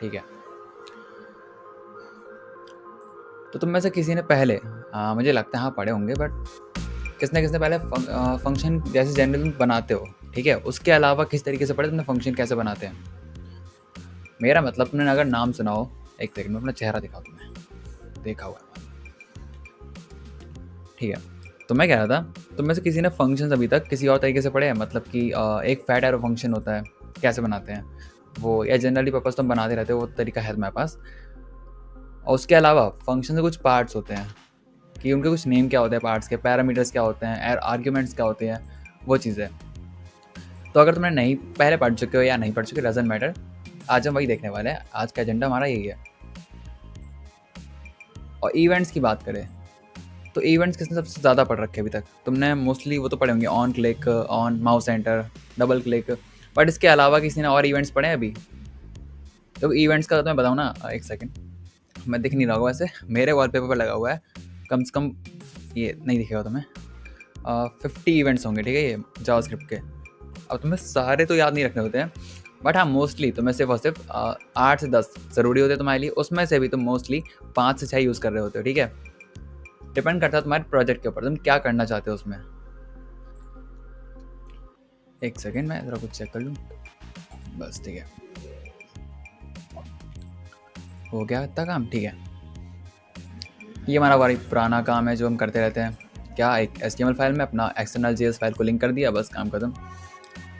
ठीक है। तो तुम में से किसी ने पहले मुझे लगता है हाँ पढ़े होंगे, बट किसने पहले फंक्शन जैसे जनरल तुम बनाते हो, ठीक है, उसके अलावा किस तरीके से पढ़े तुमने फंक्शन कैसे बनाते हैं? मेरा मतलब तुमने अगर नाम सुना हो, एक सेकंड में अपना चेहरा दिखाओ, तुम्हें देखा हुआ है, ठीक है। तो मैं कह रहा था, तुम में से किसी ने फंक्शंस अभी तक किसी और तरीके से पढ़े हैं? मतलब कि एक फैट एरो फंक्शन होता है, कैसे बनाते हैं वो, या जनरली पर्पज तुम बनाते रहते हो, वो तरीका है तुम्हारे पास। और उसके अलावा फंक्शन के कुछ पार्ट्स होते हैं कि उनके कुछ नेम क्या होते हैं, पार्ट्स के पैरामीटर्स क्या होते हैं, आर्ग्यूमेंट्स क्या होते हैं, वो चीज़ें। तो अगर तुमने नहीं पहले पढ़ चुके हो या नहीं पढ़ चुके, डजंट मैटर, आज हम वही देखने वाले हैं। आज का एजेंडा हमारा यही है। और इवेंट्स की बात करें तो इवेंट्स किसने सबसे ज़्यादा पढ़ रखे अभी तक? तुमने मोस्टली वो तो पढ़े होंगे, on click, on mouse enter, double click, but इसके अलावा किसी ने और इवेंट्स पढ़े हैं अभी? तो इवेंट्स का तो मैं बताऊँ ना, एक सेकेंड, मैं दिख नहीं रहा होगा वैसे, मेरे वॉलपेपर पर लगा हुआ है, कम से कम ये नहीं दिखेगा तुम्हें, 50 इवेंट्स होंगे, ठीक है, ये जावास्क्रिप्ट के। अब तुम्हें सारे तो याद नहीं रखने होते हैं, बट हाँ मोस्टली तुम्हें सिर्फ और सिर्फ 8 से 10 ज़रूरी होते हैं तुम्हारे लिए, उसमें से भी तुम मोस्टली 5 से 6 यूज़ कर रहे होते हो, ठीक है। डिपेंड करता है तुम्हारे प्रोजेक्ट के ऊपर, तुम क्या करना चाहते हो उसमें। एक सेकेंड, मैं ज़रा कुछ चेक कर लूँ, बस ठीक है, हो गया इतना काम, ठीक है। ये हमारा बड़ा पुराना काम है जो हम करते रहते हैं, क्या एक HTML फाइल में अपना एक्सटर्नल JS फाइल को लिंक कर दिया, बस काम खत्म।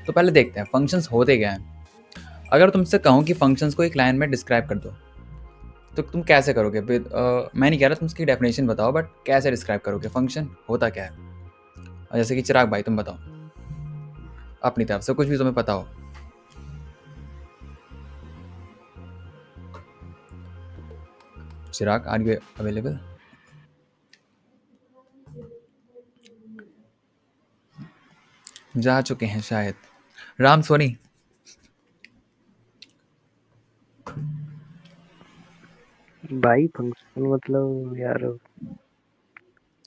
तो पहले देखते हैं फंक्शंस होते क्या हैं। अगर तुमसे कहूँ कि फंक्शंस को एक लाइन में डिस्क्राइब कर दो, तो तुम कैसे करोगे? मैं नहीं कह रहा तुम उसकी डेफिनेशन बताओ, बट कैसे डिस्क्राइब करोगे फंक्शन होता क्या है? और जैसे कि चिराग भाई तुम बताओ अपनी तरफ से कुछ भी तुम्हें पता हो। चिराग, आर यू अवेलेबल? जा चुके हैं शायद। राम सोनी, भाई फंक्शन मतलब यार,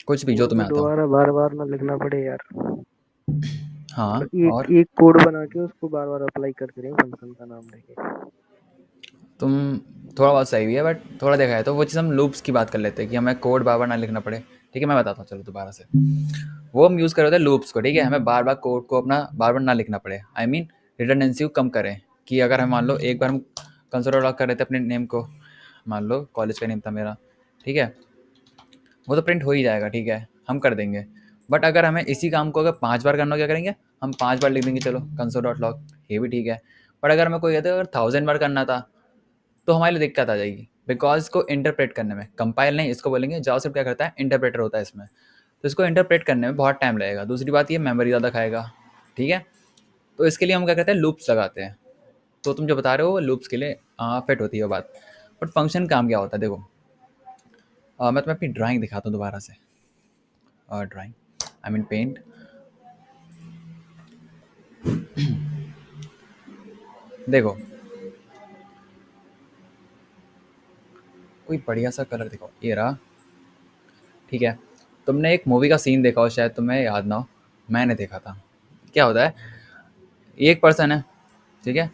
कुछ भी जो कोड को तुम्हें आता हो। दोबारा बार बार ना लिखना पड़े यार। हाँ, मतलब एक और एक कोड बना के उसको बार बार अप्लाई करते रहे फंक्शन का नाम लेके। तुम थोड़ा बहुत सही भी है, बट थोड़ा देखा है तो वो चीज़ हम लूप्स की बात कर लेते हैं कि हमें कोड बार बार ना लिखना पड़े। ठीक है, मैं बताता हूँ चलो दोबारा से। वो हम यूज़ कर रहे होते हैं लूप्स को, ठीक है, हमें बार बार कोड को अपना बार बार ना लिखना पड़े, आई मीन रिडंडेंसी को कम करें। कि अगर हम मान लो एक बार हम कंसोल लॉग कर रहे थे अपने नेम को, मान लो कॉलेज का नेम था मेरा, ठीक है, वो तो प्रिंट हो ही जाएगा, ठीक है, हम कर देंगे। बट अगर हमें इसी काम को अगर 5 बार करना हो, क्या करेंगे? हम 5 बार लिख देंगे, चलो कंसोल डॉट लॉग, ये भी ठीक है। बट अगर हमें कोई कहते अगर 1000 बार करना था, तो हमारे लिए दिक्कत आ जाएगी, बिकॉज इसको इंटरप्रेट करने में, कंपाइल नहीं इसको बोलेंगे, जावास्क्रिप्ट क्या करता है, इंटरप्रेटर होता है इसमें, तो इसको इंटरप्रेट करने में बहुत टाइम लगेगा। दूसरी बात ये मेमोरी ज़्यादा खाएगा, ठीक है। तो इसके लिए हम क्या करते हैं, लूप्स लगाते हैं। तो तुम जो बता रहे हो लूप्स के लिए फिट होती है वो बात। बट फंक्शन काम क्या होता है देखो, मैं तुम्हें अपनी ड्राइंग दिखाता हूँ दोबारा से। Drawing, I mean paint. देखो, कोई बढ़िया सा कलर दिखाओ, ये रहा, ठीक है। तुमने एक मूवी का सीन देखा हो, शायद तुम्हें याद ना हो, मैंने देखा था। क्या होता है, ये एक पर्सन है, ठीक है,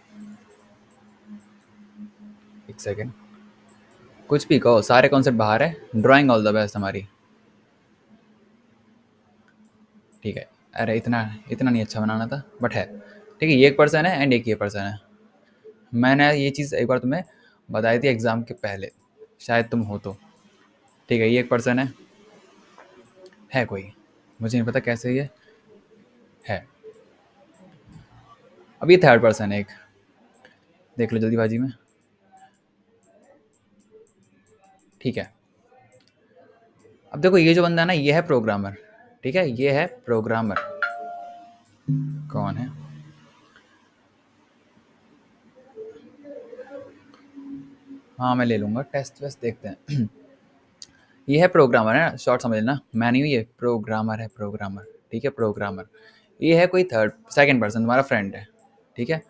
एक सेकेंड, कुछ भी कहो, सारे कॉन्सेप्ट बाहर है, ड्राइंग ऑल द बेस्ट हमारी, ठीक है। अरे इतना इतना नहीं अच्छा बनाना था, बट है, ठीक है। ये एक पर्सन है एंड एक ये पर्सन है। मैंने ये चीज़ एक बार तुम्हें बताई थी एग्ज़ाम के पहले, शायद तुम हो तो, ठीक है। ये एक पर्सन है कोई, मुझे नहीं पता कैसे ये है। अब ये थर्ड पर्सन है एक, देख लो जल्दीबाजी में, ठीक है। अब देखो ये जो बंदा है ना, ये है प्रोग्रामर, ठीक है, ये है प्रोग्रामर। कौन है? हाँ मैं ले लूँगा, टेस्ट वेस्ट देखते हैं। ये है प्रोग्रामर, है ना, शॉर्ट समझ लेना, मैं नहीं हूँ, ये प्रोग्रामर है, प्रोग्रामर, ठीक है, प्रोग्रामर। ये है कोई थर्ड सेकंड पर्सन, तुम्हारा फ्रेंड है, ठीक है।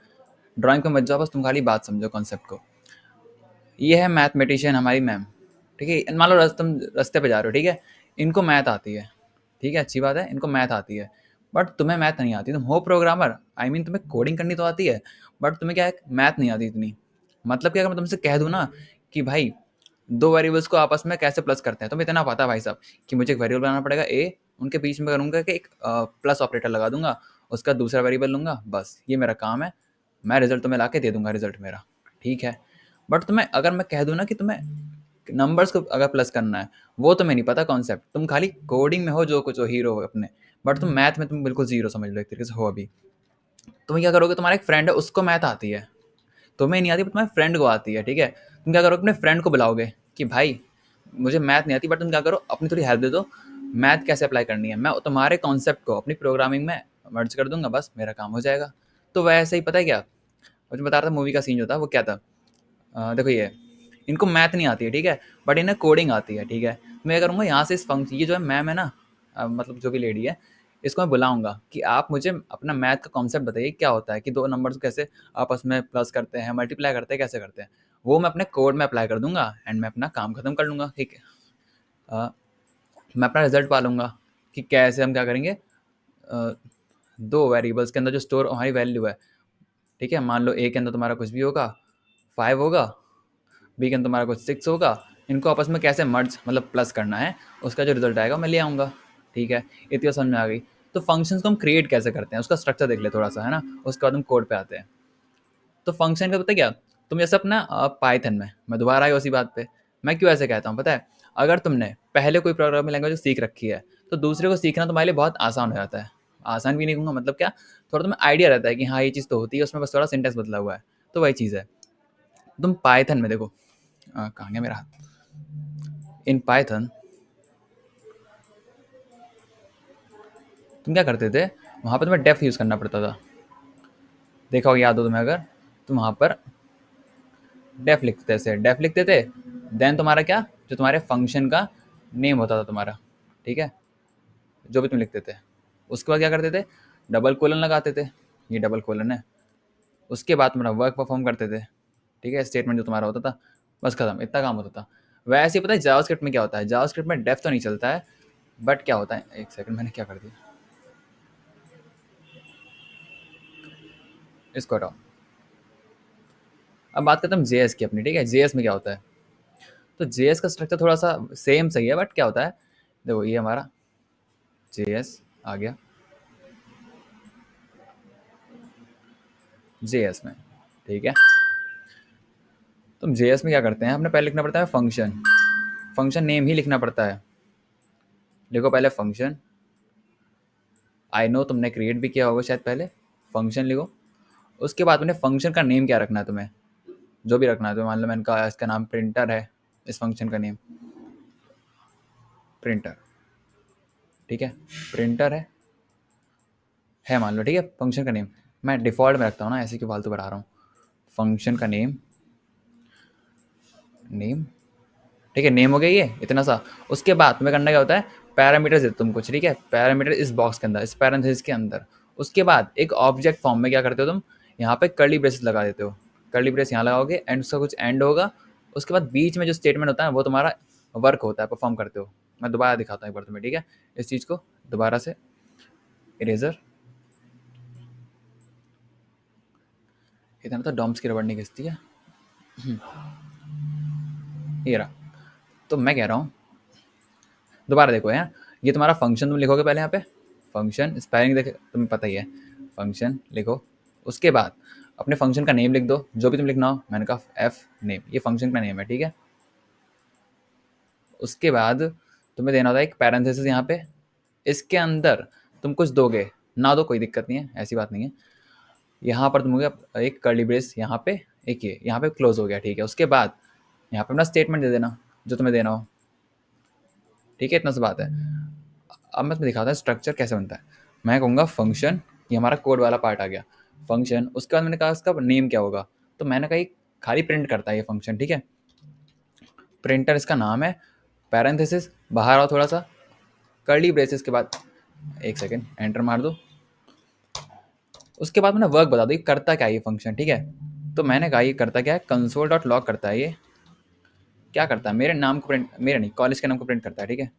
ड्राइंग पे मत जाओ, बस तुम खाली बात समझो कॉन्सेप्ट को। ये है मैथमेटिशियन हमारी मैम, ठीक है। मान लो तुम रास्ते पे जा रहे हो, ठीक है, इनको मैथ आती है, ठीक है, अच्छी बात है, इनको मैथ आती है, बट तुम्हें मैथ नहीं आती, तुम हो प्रोग्रामर, आई मीन तुम्हें कोडिंग करनी तो आती है, बट तुम्हें क्या है, मैथ नहीं आती इतनी। मतलब कि अगर मैं तुमसे कह दूँ ना कि भाई 2 वेरिएबल्स को आपस में कैसे प्लस करते हैं, तुम्हें इतना पता है भाई साहब कि मुझे एक वेरिएबल बनाना पड़ेगा ए, उनके बीच में करूँगा कि एक प्लस ऑपरेटर लगा दूँगा, उसका दूसरा वेरिएबल लूँगा, बस ये मेरा काम है, मैं रिज़ल्ट तुम्हें लाके दे दूँगा रिज़ल्ट मेरा, ठीक है। बट तुम्हें अगर मैं कह दूँ ना कि तुम्हें नंबर्स को अगर प्लस करना है, वो तुम्हें नहीं पता कॉन्सेप्ट, तुम खाली कोडिंग में हो जो कुछ हो, हीरो हो अपने, बट तुम मैथ में तुम बिल्कुल ज़ीरो समझ लो एक तरीके से हो अभी। तुम क्या करोगे, तुम्हारा एक फ्रेंड है उसको मैथ आती है, तुम्हें नहीं आती, तुम्हारे फ्रेंड को आती है, ठीक है। तुम क्या करोगे, अपने फ्रेंड को बुलाओगे कि भाई मुझे मैथ नहीं आती, बट तुम क्या करो, अपनी थोड़ी हेल्प दे दो, मैथ कैसे अप्लाई करनी है, मैं तुम्हारे कॉन्सेप्ट को अपनी प्रोग्रामिंग में मर्ज कर दूंगा, बस मेरा काम हो जाएगा। तो वैसे ही पता है क्या, मुझे बता रहा था मूवी का सीन जो था वो क्या था, देखो ये इनको मैथ नहीं आती है, ठीक है, बट इन्हें कोडिंग आती है, ठीक है। मैं क्या करूँगा, यहाँ से इस फंक्शन, ये जो है मैम है ना, मतलब जो भी लेडी है, इसको मैं बुलाऊंगा कि आप मुझे अपना मैथ का कॉन्सेप्ट बताइए, क्या होता है कि दो नंबर्स को कैसे आपस में प्लस करते हैं, मल्टीप्लाई करते हैं, कैसे करते हैं। वो मैं अपने कोड में अप्लाई कर दूंगा एंड मैं अपना काम खत्म कर लूँगा, ठीक है। अ, मैं अपना रिजल्ट पा लूँगा कि कैसे हम क्या करेंगे, दो वेरिएबल्स के अंदर जो स्टोर हमारी वैल्यू है, ठीक है, मान लो ए के अंदर तुम्हारा कुछ भी होगा, 5 होगा, बी के अंदर तुम्हारा कुछ 6 होगा, इनको आपस में कैसे मर्ज मतलब प्लस करना है, उसका जो रिजल्ट आएगा मैं ले आऊँगा, ठीक है। इतनी समझ में आ गई। तो फंक्शंस को हम क्रिएट कैसे करते हैं, उसका स्ट्रक्चर देख ले थोड़ा सा, है ना, उसके बाद हम कोड पे आते हैं। तो फंक्शन का पता है क्या, तुम जैसे अपना पाइथन में, मैं दोबारा आई उसी बात पे, मैं क्यों ऐसे कहता हूँ पता है, अगर तुमने पहले कोई प्रोग्रामिंग लैंग्वेज सीख रखी है, तो दूसरे को सीखना तुम्हारे लिए बहुत आसान हो जाता है। आसान भी नहीं कहूँगा, मतलब क्या, थोड़ा तुम्हें आइडिया रहता है कि हाँ ये चीज़ तो होती है, उसमें बस थोड़ा सिंटेक्स बदला हुआ है, तो वही चीज़ है। तुम पाइथन में देखो, कहाँ गया मेरा हाथ, इन पाइथन तुम क्या करते थे, वहाँ पर तुम्हें डेफ यूज़ करना पड़ता था, देखा हो याद हो तुम्हें अगर, तुम वहाँ पर डेफ लिखते थे, डेफ लिखते थे, देन तुम्हारा क्या, जो तुम्हारे फंक्शन का नेम होता था तुम्हारा, ठीक है, जो भी तुम लिखते थे, उसके बाद क्या करते थे, डबल कोलन लगाते थे, ये डबल कोलन है, उसके बाद तुम्हारा वर्क परफॉर्म करते थे, ठीक है, स्टेटमेंट जो तुम्हारा होता था, बस खत्म, इतना काम होता था। वैसे ही पता है जावास्क्रिप्ट में क्या होता है, जावास्क्रिप्ट में डेफ तो नहीं चलता है, बट क्या होता है, एक सेकंड मैंने क्या कर दिया, इसको हटाओ। अब बात करते हैं हम जेएस की अपनी, ठीक है, जेएस में क्या होता है, तो जेएस का स्ट्रक्चर थोड़ा सा सेम सही है, बट क्या होता है, देखो ये हमारा जेएस आ गया, जेएस में, ठीक है। तुम जेएस में क्या करते हैं, हमने पहले लिखना पड़ता है फंक्शन, फंक्शन नेम ही लिखना पड़ता है, लिखो पहले फंक्शन, आई नो तुमने क्रिएट भी किया होगा शायद पहले, फंक्शन लिखो, उसके बाद उन्हें फंक्शन का नेम क्या रखना है तुम्हें, जो भी रखना है, तो मान लो मैंने कहा इसका नाम प्रिंटर है, इस फंक्शन का नेम प्रिंटर, ठीक है, प्रिंटर है मान लो, ठीक है, फंक्शन का नेम मैं डिफ़ॉल्ट में रखता हूँ ना, ऐसे क्यों फालतू बढ़ा रहा हूँ, फंक्शन का नेम, नेम, ठीक है, नेम हो गया ये इतना सा। उसके बाद तुम्हें करना क्या होता है, पैरामीटर्स देते तुम कुछ, ठीक है, पैरामीटर इस बॉक्स के अंदर, इस पैरेंथेसिस के अंदर। उसके बाद एक ऑब्जेक्ट फॉर्म में क्या करते हो तुम, यहाँ पे कर्ली ब्रेसेस लगा देते हो, कर्ली ब्रेस यहाँ लगाओगे एंड उसका कुछ एंड होगा, उसके बाद बीच में जो स्टेटमेंट होता है वो तुम्हारा वर्क होता है, परफॉर्म करते हो। मैं दोबारा दिखाता हूँ एक बार तुम्हें, ठीक है, इस चीज़ को दोबारा से, इरेजर, इतना तो डॉम्स की रबड़ नहीं घिसती है, ये रहा। तो मैं कह रहा हूँ, दोबारा देखो यहाँ, ये तुम्हारा फंक्शन तुम लिखोगे पहले यहाँ पे, फंक्शन स्पेलिंग देख तुम्हें पता ही है, फंक्शन लिखो, उसके बाद अपने फंक्शन का नेम लिख दो, जो भी तुम लिखना हो, मैंने कहा एफ नेम, ये फंक्शन का नेम है, ठीक है। उसके बाद तुम्हें देना होता है एक पैरेंथेसिस यहाँ पे, इसके अंदर तुम कुछ दोगे, ना दो कोई दिक्कत नहीं है, ऐसी बात नहीं है। यहाँ पर तुम हो गया एक कर्ली ब्रेस यहाँ पे, एक ये यहाँ पे क्लोज हो गया, ठीक है। उसके बाद यहाँ पे अपना स्टेटमेंट दे देना जो तुम्हें देना हो, ठीक है, इतना सी बात है। अब मैं तुम्हें दिखाता हूँ स्ट्रक्चर कैसे बनता है। मैं कहूँगा फंक्शन, ये हमारा कोड वाला पार्ट आ गया, फंक्शन, उसके बाद मैंने कहा इसका नेम क्या होगा, तो मैंने कहा खाली प्रिंट करता है ये फंक्शन, ठीक है, प्रिंटर इसका नाम है, पैरेंथेसिस बाहर आओ थोड़ा सा, कर्ली ब्रेसेस के बाद, एक सेकेंड एंटर मार दो, उसके बाद मैंने वर्क बता दो ये करता क्या है ये फंक्शन, ठीक है। तो मैंने कहा ये करता क्या है, कंसोल डॉट लॉग करता है, ये क्या करता है, मेरे नाम को प्रिंट, मेरे नहीं कॉलेज के नाम को प्रिंट करता है, ठीक है,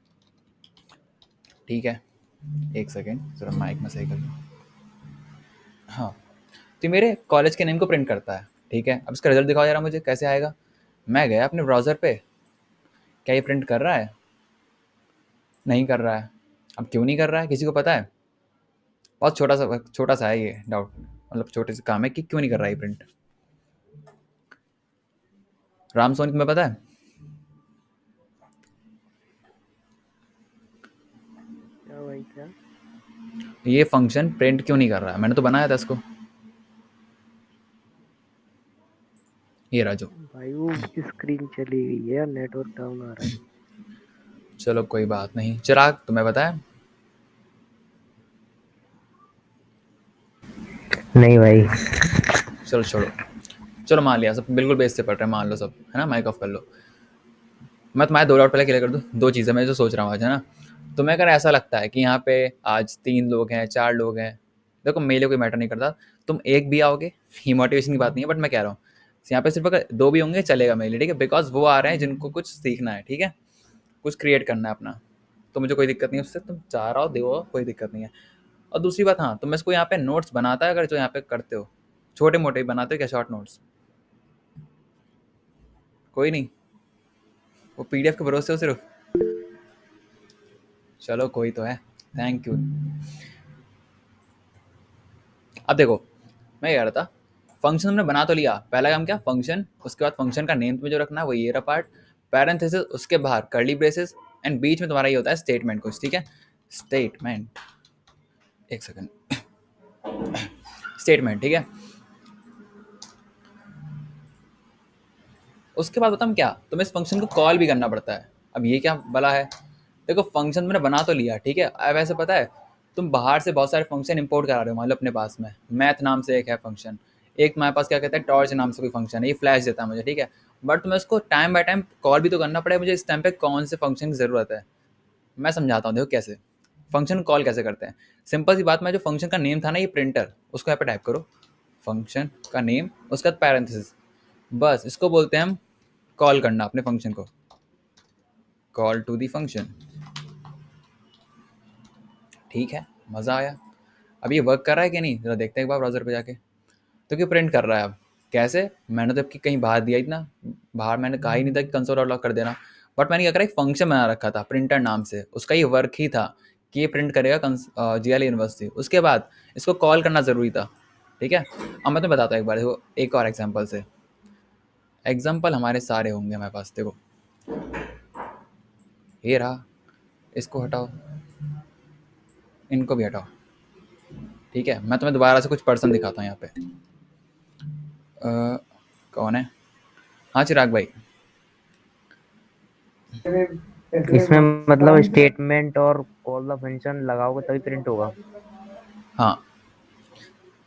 ठीक है। एक सेकेंड जरा माइक में सही कर लूँ, हाँ, तो मेरे कॉलेज के नेम को प्रिंट करता है, ठीक है, अब इसका रिजल्ट दिखाओ जरा मुझे कैसे आएगा। मैं गया अपने ब्राउज़र पे, क्या ये प्रिंट कर रहा है? नहीं कर रहा है। अब क्यों नहीं कर रहा है, किसी को पता है? बहुत छोटा सा है ये डाउट, मतलब छोटे से काम है कि क्यों नहीं कर रहा है ये प्रिंट। राम सोनी तुम्हें पता है? क्या भाई क्या? ये फंक्शन प्रिंट क्यों नहीं कर रहा है, मैंने तो बनाया था इसको। ये रहा जो। भाई वो उसकी स्क्रीन चली गई है, नेटवर्क डाउन आ रहा है। चलो कोई बात नहीं। चिराग तुम्हें पता है? नहीं भाई। चलो छोड़ो। चलो मान लिया, सब बिल्कुल बेस से पढ़ रहे हैं, मान लो सब, है ना, माइक ऑफ कर लो। मैं तुम्हारे 2 डाउट पहले क्लियर कर दूँ। 2 चीज़ें मैं जो सोच रहा हूँ आज, है ना। तुम्हें अगर ऐसा लगता है कि यहाँ पे आज 3 लोग हैं, 4 लोग हैं, देखो मेले कोई मैटर नहीं करता, तुम एक भी आओगे, ये मोटिवेशन की बात नहीं है, बट मैं कह रहा हूँ यहाँ पे सिर्फ अगर 2 भी होंगे चलेगा मेरे लिए, ठीक है, बिकॉज वो आ रहे हैं जिनको कुछ सीखना है, ठीक है, कुछ क्रिएट करना है अपना। तो मुझे कोई दिक्कत नहीं है उससे, तुम 4 आओ, दो आओ, कोई दिक्कत नहीं है। और दूसरी बात, हाँ, तुम इसको यहाँ पे नोट्स बनाता है अगर जो यहाँ पे करते हो, छोटे मोटे ही बनाते हो क्या, शॉर्ट नोट्स? कोई नहीं, वो पीडीएफ के भरोसे हो सिर्फ। चलो कोई तो है, थैंक यू। अब देखो, मैं ये कह रहा था, फंक्शन हमने बना तो लिया, पहला काम क्या, फंक्शन, उसके बाद फंक्शन का नेम तुम्हें जो रखना है वो ये रहा पार्ट, पैरेंथेसिस, उसके बाहर कर्ली ब्रेसेस, एंड बीच में तुम्हारा ये होता है स्टेटमेंट कुछ, ठीक है, स्टेटमेंट, एक सेकंड, स्टेटमेंट, ठीक है। उसके बाद बताऊँ क्या, तुम्हें इस फंक्शन को कॉल भी करना पड़ता है। अब ये क्या भला है, देखो फंक्शन मैंने बना तो लिया, ठीक है, अब ऐसे पता है, तुम बाहर से बहुत सारे फंक्शन इंपोर्ट करा रहे हो, मान लो अपने पास में मैथ नाम से एक है फंक्शन, एक मेरे पास क्या कहते हैं टॉर्च नाम से कोई फंक्शन है, ये फ्लैश देता है मुझे, ठीक है, बट तुम्हें उसको टाइम बाय टाइम कॉल भी तो करना पड़ेगा, मुझे इस टाइम पे कौन से फंक्शन की ज़रूरत है। मैं समझाता हूँ, देखो कैसे फंक्शन कॉल कैसे करते हैं। सिंपल सी बात, मैं जो फंक्शन का नेम था ना, ये प्रिंटर, उसको यहाँ पे टाइप करो, फंक्शन का नेम, उसके बाद पैरेंथेसिस, बस इसको बोलते हैं हम कॉल करना अपने फंक्शन को, कॉल टू दी फंक्शन, ठीक है, मज़ा आया। अब ये वर्क कर रहा है कि नहीं, ज़रा देखते हैं एक बार ब्राउज़र पे जाके। तो कि प्रिंट कर रहा है, अब कैसे, मैंने तो आपकी कहीं बाहर दिया ही ना, बाहर मैंने कहा ही नहीं था कि कंसोल आउट लॉक कर देना, बट मैंने क्या करा, एक फंक्शन बना रखा था प्रिंटर नाम से, उसका ये वर्क ही था कि ये प्रिंट करेगा जी एल यूनिवर्सिटी, उसके बाद इसको कॉल करना ज़रूरी था, ठीक है। अब मैं तुम्हें बताता हूँ एक बार, देखो एक और एग्जाम्पल से, एग्जाम्पल हमारे सारे होंगे हमारे पास, देखो ये रहा, इसको हटाओ, इनको भी हटाओ, ठीक है। मैं तुम्हें दोबारा से कुछ पर्सन दिखाता हूँ यहाँ पे, कौन है, हाँ चिराग भाई। इसमें मतलब स्टेटमेंट और कॉल द फंक्शन लगाओगे तभी प्रिंट होगा। हाँ,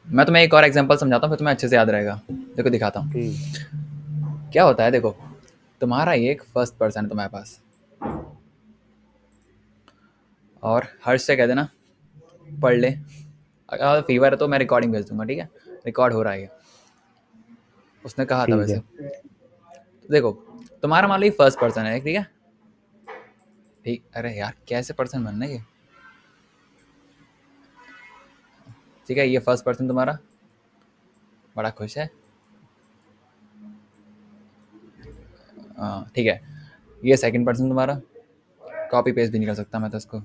मैं तुम्हें एक और एग्जांपल समझाता हूँ, फिर तुम्हें अच्छे से याद रहेगा, देखो दिखाता हूँ ठीक। क्या होता है। देखो तुम्हारा ये एक फर्स्ट पर्सन है तुम्हारे पास, और हर्ष से कह देना पढ़ ले, अगर फीवर है तो मैं रिकॉर्डिंग भेज दूंगा, ठीक है, रिकॉर्ड हो रहा है ये, उसने कहा था ठीक वैसे। है। तो देखो तुम्हारा मान लो ये फर्स्ट पर्सन है, ठीक है, ठीक, अरे यार कैसे पर्सन बनना है ये, ठीक है, ये फर्स्ट पर्सन तुम्हारा बड़ा खुश है, हाँ ठीक है, ये सेकंड पर्सन तुम्हारा, कॉपी पेस्ट भी नहीं कर सकता मैं तो इसको,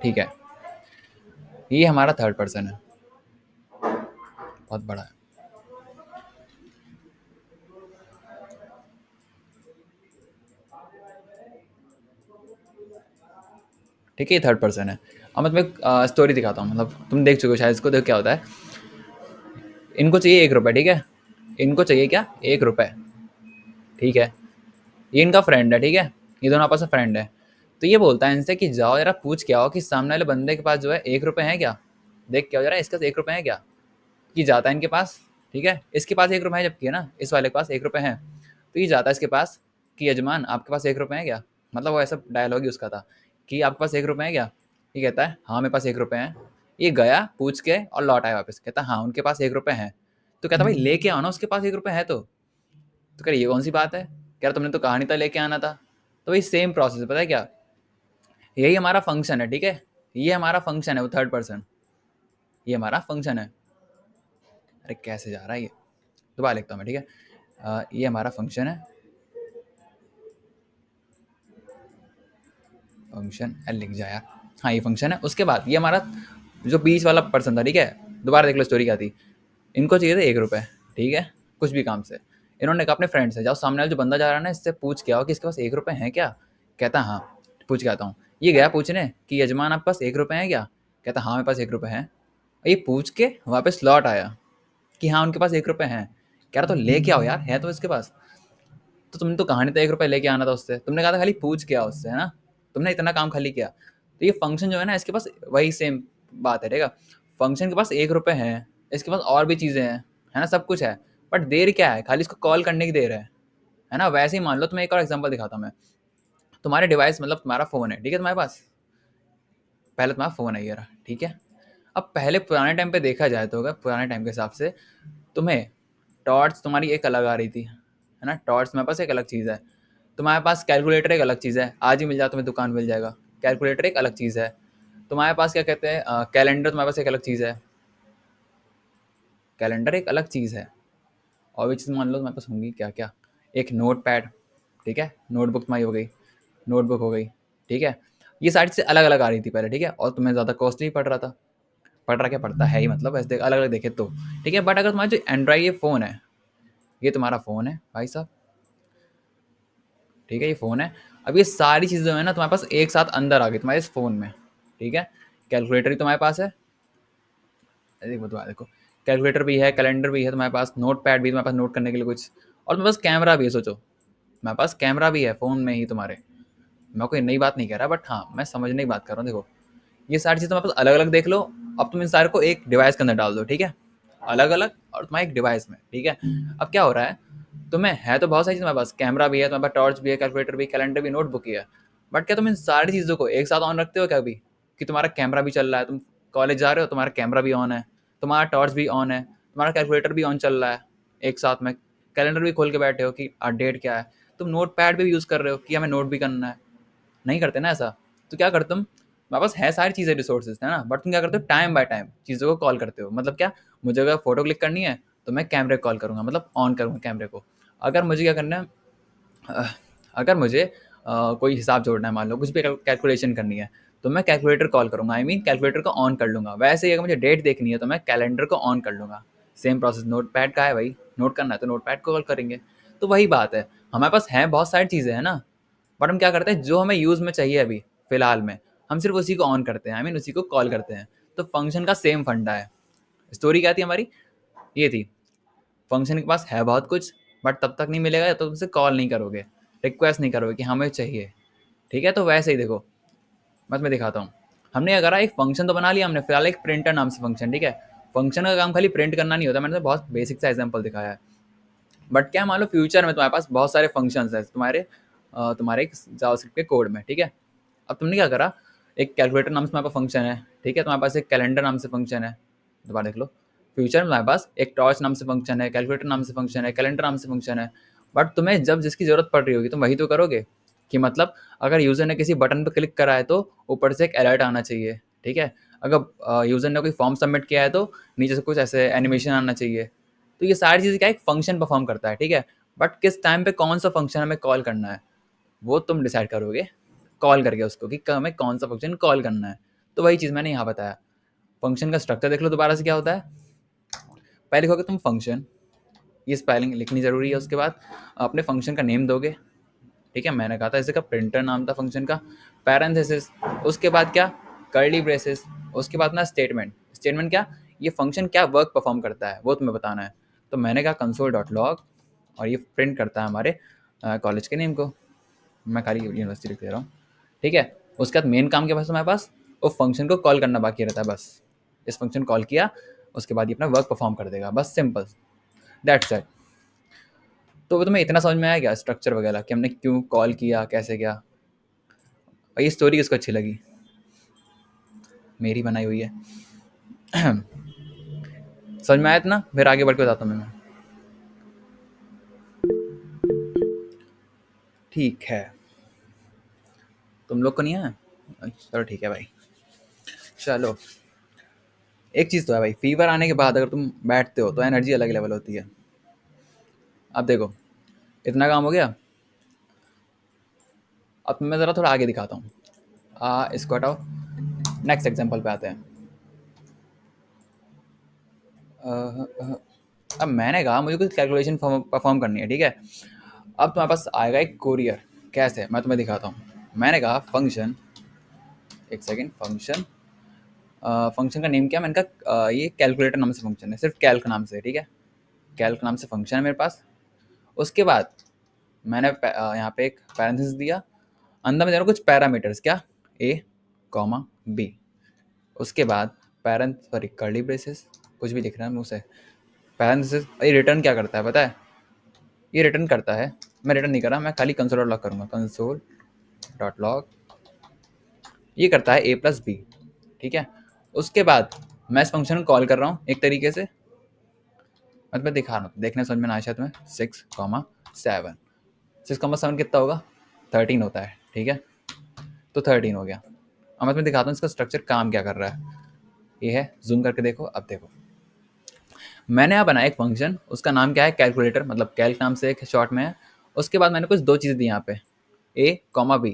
ठीक है, ये हमारा थर्ड पर्सन है, बहुत बड़ा है, ठीक है, ये थर्ड पर्सन है। अब मैं तुम्हें स्टोरी दिखाता हूँ, मतलब तुम देख चुके हो शायद इसको, देखो क्या होता है, इनको चाहिए 1 रुपये, ठीक है, इनको चाहिए क्या, 1 रुपये, ठीक है, ये इनका फ्रेंड है, ठीक है, ये दोनों आपस में फ्रेंड है, तो ये बोलता है इनसे कि जाओ जरा पूछ के आओ कि सामने वाले बंदे के पास जो है 1 रुपये है क्या, देख के आओ जरा इसका 1 रुपये है क्या, कि जाता है इनके पास, ठीक है, इसके पास 1 रुपये है, जबकि है ना इस वाले के पास 1 रुपये है, तो ये जाता है इसके पास कि यजमान आपके पास 1 रुपये है क्या, मतलब वो ऐसा डायलॉग ही उसका था कि आपके पास 1 रुपये है क्या, ये कहता है हाँ मेरे पास 1 रुपये है, ये गया पूछ के और लौट आया वापस, कहता है हाँ उनके पास 1 रुपये है, तो कहता भाई लेके आओ ना उसके पास 1 रुपये है तो कह रही ये कौन सी बात है, कह रहा तुमने तो कहा नहीं था लेके आना था। तो भाई सेम प्रोसेस है, पता है क्या, यही हमारा फंक्शन है, ठीक है, ये हमारा फंक्शन है, वो थर्ड पर्सन, ये हमारा फंक्शन है, अरे कैसे जा रहा है ये, दोबारा लिखता हूँ मैं, ठीक है। ये हमारा फंक्शन है, फंक्शन एल लिख जाए यार। हाँ ये फंक्शन है। उसके बाद ये हमारा जो बीच वाला पर्सन था, ठीक है, दोबारा देख लो स्टोरी क्या थी। इनको चाहिए थे 1 रुपये, ठीक है, कुछ भी काम से। इन्होंने कहा अपने फ्रेंड से, जाओ सामने वाला जो बंदा जा रहा है ना, इससे पूछ के आओ कि इसके पास 1 रुपये हैं क्या। कहता हाँ, पूछ के आता हूँ। ये गया पूछने कि यजमान आपके पास 1 रुपये हैं क्या। कहता हाँ मेरे पास 1 रुपये हैं। ये पूछ के वापस लौट आया कि हाँ उनके पास 1 रुपये हैं। कह रहा तो लेके आओ यार, है तो इसके पास। तो तुमने तो कहा नहीं था 1 रुपये लेके आना था उससे, तुमने कहा था खाली पूछ के आओ उससे, है ना। तुमने इतना काम खाली किया। तो ये फंक्शन जो है ना, इसके पास वही सेम बात है, ठीक है। फंक्शन के पास 1 रुपये है, इसके पास और भी चीज़ें हैं, है ना, सब कुछ है। बट देर क्या है, खाली इसको कॉल करने की देर है ना। वैसे ही मान लो, तुम्हें एक और एग्जांपल दिखाता हूँ मैं। तुम्हारे डिवाइस मतलब तुम्हारा फ़ोन है, ठीक है, तुम्हारे पास पहले तुम्हारा फ़ोन है ये रहा, ठीक है। अब पहले पुराने टाइम पे देखा जाए तो, अगर पुराने टाइम के हिसाब से तुम्हें टॉर्च तुम्हारी एक अलग आ रही थी, है ना। टॉर्च तुम्हारे पास एक अलग चीज़ है। तुम्हारे पास कैलकुलेटर एक अलग चीज़ है, आज ही मिल जाए तुम्हें, दुकान मिल जाएगा। कैलकुलेटर एक अलग चीज़ है। तुम्हारे पास क्या कहते हैं, कैलेंडर तुम्हारे पास एक अलग चीज़ है। कैलेंडर एक अलग चीज़ है। और भी चीज़ मान लो तुम्हारे पास होंगी क्या क्या, एक नोट पैड, ठीक है, नोटबुक तुम्हारी हो गई, नोटबुक हो गई, ठीक है। ये सारी चीज़ें अलग अलग आ रही थी पहले, ठीक है, और तुम्हें ज़्यादा कॉस्टली पड़ रहा था। पड़ रहा क्या, पड़ता है ही, मतलब ऐसे अलग अलग देखे तो, ठीक है। बट अगर तुम्हारा जो एंड्रॉइड ये फ़ोन है, ये तुम्हारा फ़ोन है भाई साहब, ठीक है, ये फ़ोन है। अब ये सारी चीज़ें जो है ना तुम्हारे पास एक साथ अंदर आ गई तुम्हारे इस फ़ोन में, ठीक है। कैलकुलेटर भी तुम्हारे पास है, देखो तुम्हारा देखो, कैलकुलेटर भी है, कैलेंडर भी है तुम्हारे पास, नोट पैड भी तुम्हारे पास नोट करने के लिए कुछ, और तुम्हारे पास कैमरा भी है। सोचो तुम्हारे पास कैमरा भी है फ़ोन में ही तुम्हारे। मैं कोई नई बात नहीं कह रहा, बट हाँ मैं समझने की बात कर रहा हूँ। देखो ये सारी चीज़ें तुम्हारे पास अलग अलग देख लो। अब तुम इन सारे को एक डिवाइस के अंदर डाल दो, ठीक है, अलग अलग, और तुम्हारे एक डिवाइस में, ठीक है। अब क्या हो रहा है, तुम्हें है तो बहुत सारी चीज़ तुम्हारे पास, कैमरा भी है तुम्हारे पास, टॉर्च भी है, कैलकुलेटर भी, कैलेंडर भी, नोटबुक भी है। बट क्या तुम इन सारी चीज़ों को एक साथ ऑन रखते हो क्या कभी, कि तुम्हारा कैमरा भी चल रहा है, तुम कॉलेज जा रहे हो, तुम्हारा कैमरा भी ऑन है, तुम्हारा टॉर्च भी ऑन है, तुम्हारा कैलकुलेटर भी ऑन चल रहा है एक साथ में, कैलेंडर भी खोल के बैठे हो कि आज डेट क्या है, तुम नोट पैड भी यूज़ कर रहे हो कि हमें नोट भी करना है। नहीं करते ना ऐसा। तो क्या करते तुम, मेरे पास है सारी चीज़ें, रिसोर्सेज है ना, बट तुम क्या करते हो, टाइम बाय टाइम चीज़ों को कॉल करते हो। मतलब क्या, मुझे अगर फोटो क्लिक करनी है तो मैं कैमरे कॉल करूँगा, मतलब ऑन करूँगा कैमरे को। अगर मुझे क्या करना है, अगर मुझे कोई हिसाब जोड़ना है, मान लो कुछ भी कैलकुलेशन करनी है, तो मैं कैलकुलेटर कॉल करूँगा, आई मीन कैलकुलेटर को ऑन कर लूँगा। वैसे ही अगर मुझे डेट देखनी है तो मैं कैलेंडर को ऑन कर लूँगा। सेम प्रोसेस नोट पैड का है भाई, नोट करना है तो नोट पैड को कॉल करेंगे। तो वही बात है, हमारे पास है बहुत सारी चीज़ें हैं ना, बट हम क्या करते हैं, जो हमें यूज़ में चाहिए अभी फ़िलहाल में, हम सिर्फ उसी को ऑन करते हैं, आई मीन उसी को कॉल करते हैं। तो फंक्शन का सेम फंडा है। स्टोरी क्या थी हमारी, ये थी, फंक्शन के पास है बहुत कुछ, बट तब तक नहीं मिलेगा जब तक तुमसे कॉल नहीं करोगे, रिक्वेस्ट नहीं करोगे कि हमें चाहिए, ठीक है। तो वैसे ही देखो, मैं तुम्हें दिखाता हूँ। हमने क्या करा, एक फंक्शन तो बना लिया हमने फिलहाल, एक प्रिंटर नाम से फंक्शन, ठीक है। फंक्शन का काम खाली प्रिंट करना नहीं होता, मैंने तो बहुत बेसिक सा एग्जाम्पल दिखाया है। बट क्या मान लो फ्यूचर में तुम्हारे पास बहुत सारे फंक्शंस हैं तुम्हारे एक जावास्क्रिप्ट के कोड में, ठीक है। अब तुमने क्या करा, एक कैलकुलेटर नाम से तुम्हारे पास फंक्शन है, ठीक है, तुम्हारे पास एक कैलेंडर नाम से फंक्शन है, दोबारा देख लो। फ्यूचर में तुम्हारे पास एक टॉर्च नाम से फंक्शन है, कैलकुलेटर नाम से फंक्शन है, कैलेंडर नाम से फंक्शन है। बट तुम्हें जब जिसकी ज़रूरत पड़ रही होगी तुम वही तो करोगे। कि मतलब अगर यूज़र ने किसी बटन पर क्लिक करा है तो ऊपर से एक अलर्ट आना चाहिए, ठीक है। अगर यूज़र ने कोई फॉर्म सबमिट किया है तो नीचे से कुछ ऐसे एनिमेशन आना चाहिए। तो ये सारी चीज़ें क्या, एक फंक्शन परफॉर्म करता है, ठीक है। बट किस टाइम पे कौन सा फंक्शन हमें कॉल करना है, वो तुम डिसाइड करोगे कॉल करके उसको, कि हमें कौन सा फंक्शन कॉल करना है। तो वही चीज़ मैंने यहाँ बताया। फंक्शन का स्ट्रक्चर देख लो दोबारा से क्या होता है। पहले लिखोगे तुम फंक्शन, ये स्पेलिंग लिखनी ज़रूरी है। उसके बाद अपने फंक्शन का नेम दोगे, ठीक है, मैंने कहा था इसे का प्रिंटर नाम था फंक्शन का, पैरेंथेसिस, उसके बाद क्या, कर्ली ब्रेसेस, उसके बाद ना स्टेटमेंट। स्टेटमेंट क्या, ये फंक्शन क्या वर्क परफॉर्म करता है वो तुम्हें बताना है। तो मैंने कहा कंसोल डॉट लॉग, और ये प्रिंट करता है हमारे कॉलेज के नेम को, मैं खाली यूनिवर्सिटी लिख दे रहा हूँ, ठीक है। उसके बाद मेन काम के पास हमारे पास वो फंक्शन को कॉल करना बाकी रहता है बस। इस फंक्शन कॉल किया, उसके बाद ये अपना वर्क परफॉर्म कर देगा, बस सिंपल, दैट्स इट। तो वो तुम्हें इतना समझ में आया क्या स्ट्रक्चर वगैरह, कि हमने क्यों कॉल किया, कैसे किया। और ये स्टोरी किसको अच्छी लगी, मेरी बनाई हुई है। समझ में आया इतना, फिर आगे बढ़ के बताता हूँ मैं। ठीक है, तुम लोग को नहीं आया, चलो ठीक है भाई, चलो एक चीज़ तो है भाई, फीवर आने के बाद अगर तुम बैठते हो तो एनर्जी अलग लेवल होती है। अब देखो, इतना काम हो गया। अब मैं ज़रा थोड़ा आगे दिखाता हूँ। इसको हटाओ, नेक्स्ट एग्जांपल पे आते हैं। अब मैंने कहा मुझे कुछ कैलकुलेशन परफॉर्म करनी है, ठीक है। अब तुम्हारे पास आएगा एक कोरियर। कैसे, मैं तुम्हें दिखाता हूँ। मैंने कहा फंक्शन, एक सेकेंड, फंक्शन का नेम क्या है, मैंने कहा ये कैलकुलेटर नाम से फंक्शन है, सिर्फ कैल्क नाम से, ठीक है। कैल्क नाम से फंक्शन है मेरे पास। उसके बाद मैंने यहाँ पे एक पैरेंथेसिस दिया, अंदर में दे रहा हूँ कुछ पैरामीटर्स, क्या, ए कॉमा बी। उसके बाद सॉरी कर्ली ब्रेसेस, कुछ भी लिख रहा है मुँह से, पैरेंथेसिस। ये रिटर्न क्या करता है पता है, ये रिटर्न करता है, मैं रिटर्न नहीं कर रहा, मैं खाली कंसोल डॉट लॉग करूँगा, कंसोल डॉट लॉग। ये करता है ए प्लस बी, ठीक है। उसके बाद मैं इस फंक्शन को कॉल कर रहा हूँ एक तरीके से, मैं तुम्हें दिखा रहा हूँ, देखने समझ में ना आया तुम्हें। 6,7, 6,7 कितना होगा, 13 होता है, ठीक है। तो 13 हो गया। अब मैं तुम्हें दिखाता हूँ इसका स्ट्रक्चर काम क्या कर रहा है। ये है, जूम करके देखो। अब देखो, मैंने यहाँ बनाया एक फंक्शन, उसका नाम क्या है, कैलकुलेटर, मतलब कैल्क नाम से एक शॉर्ट में है। उसके बाद मैंने कुछ दो चीज़ें दी यहाँ पे, ए कॉमा बी।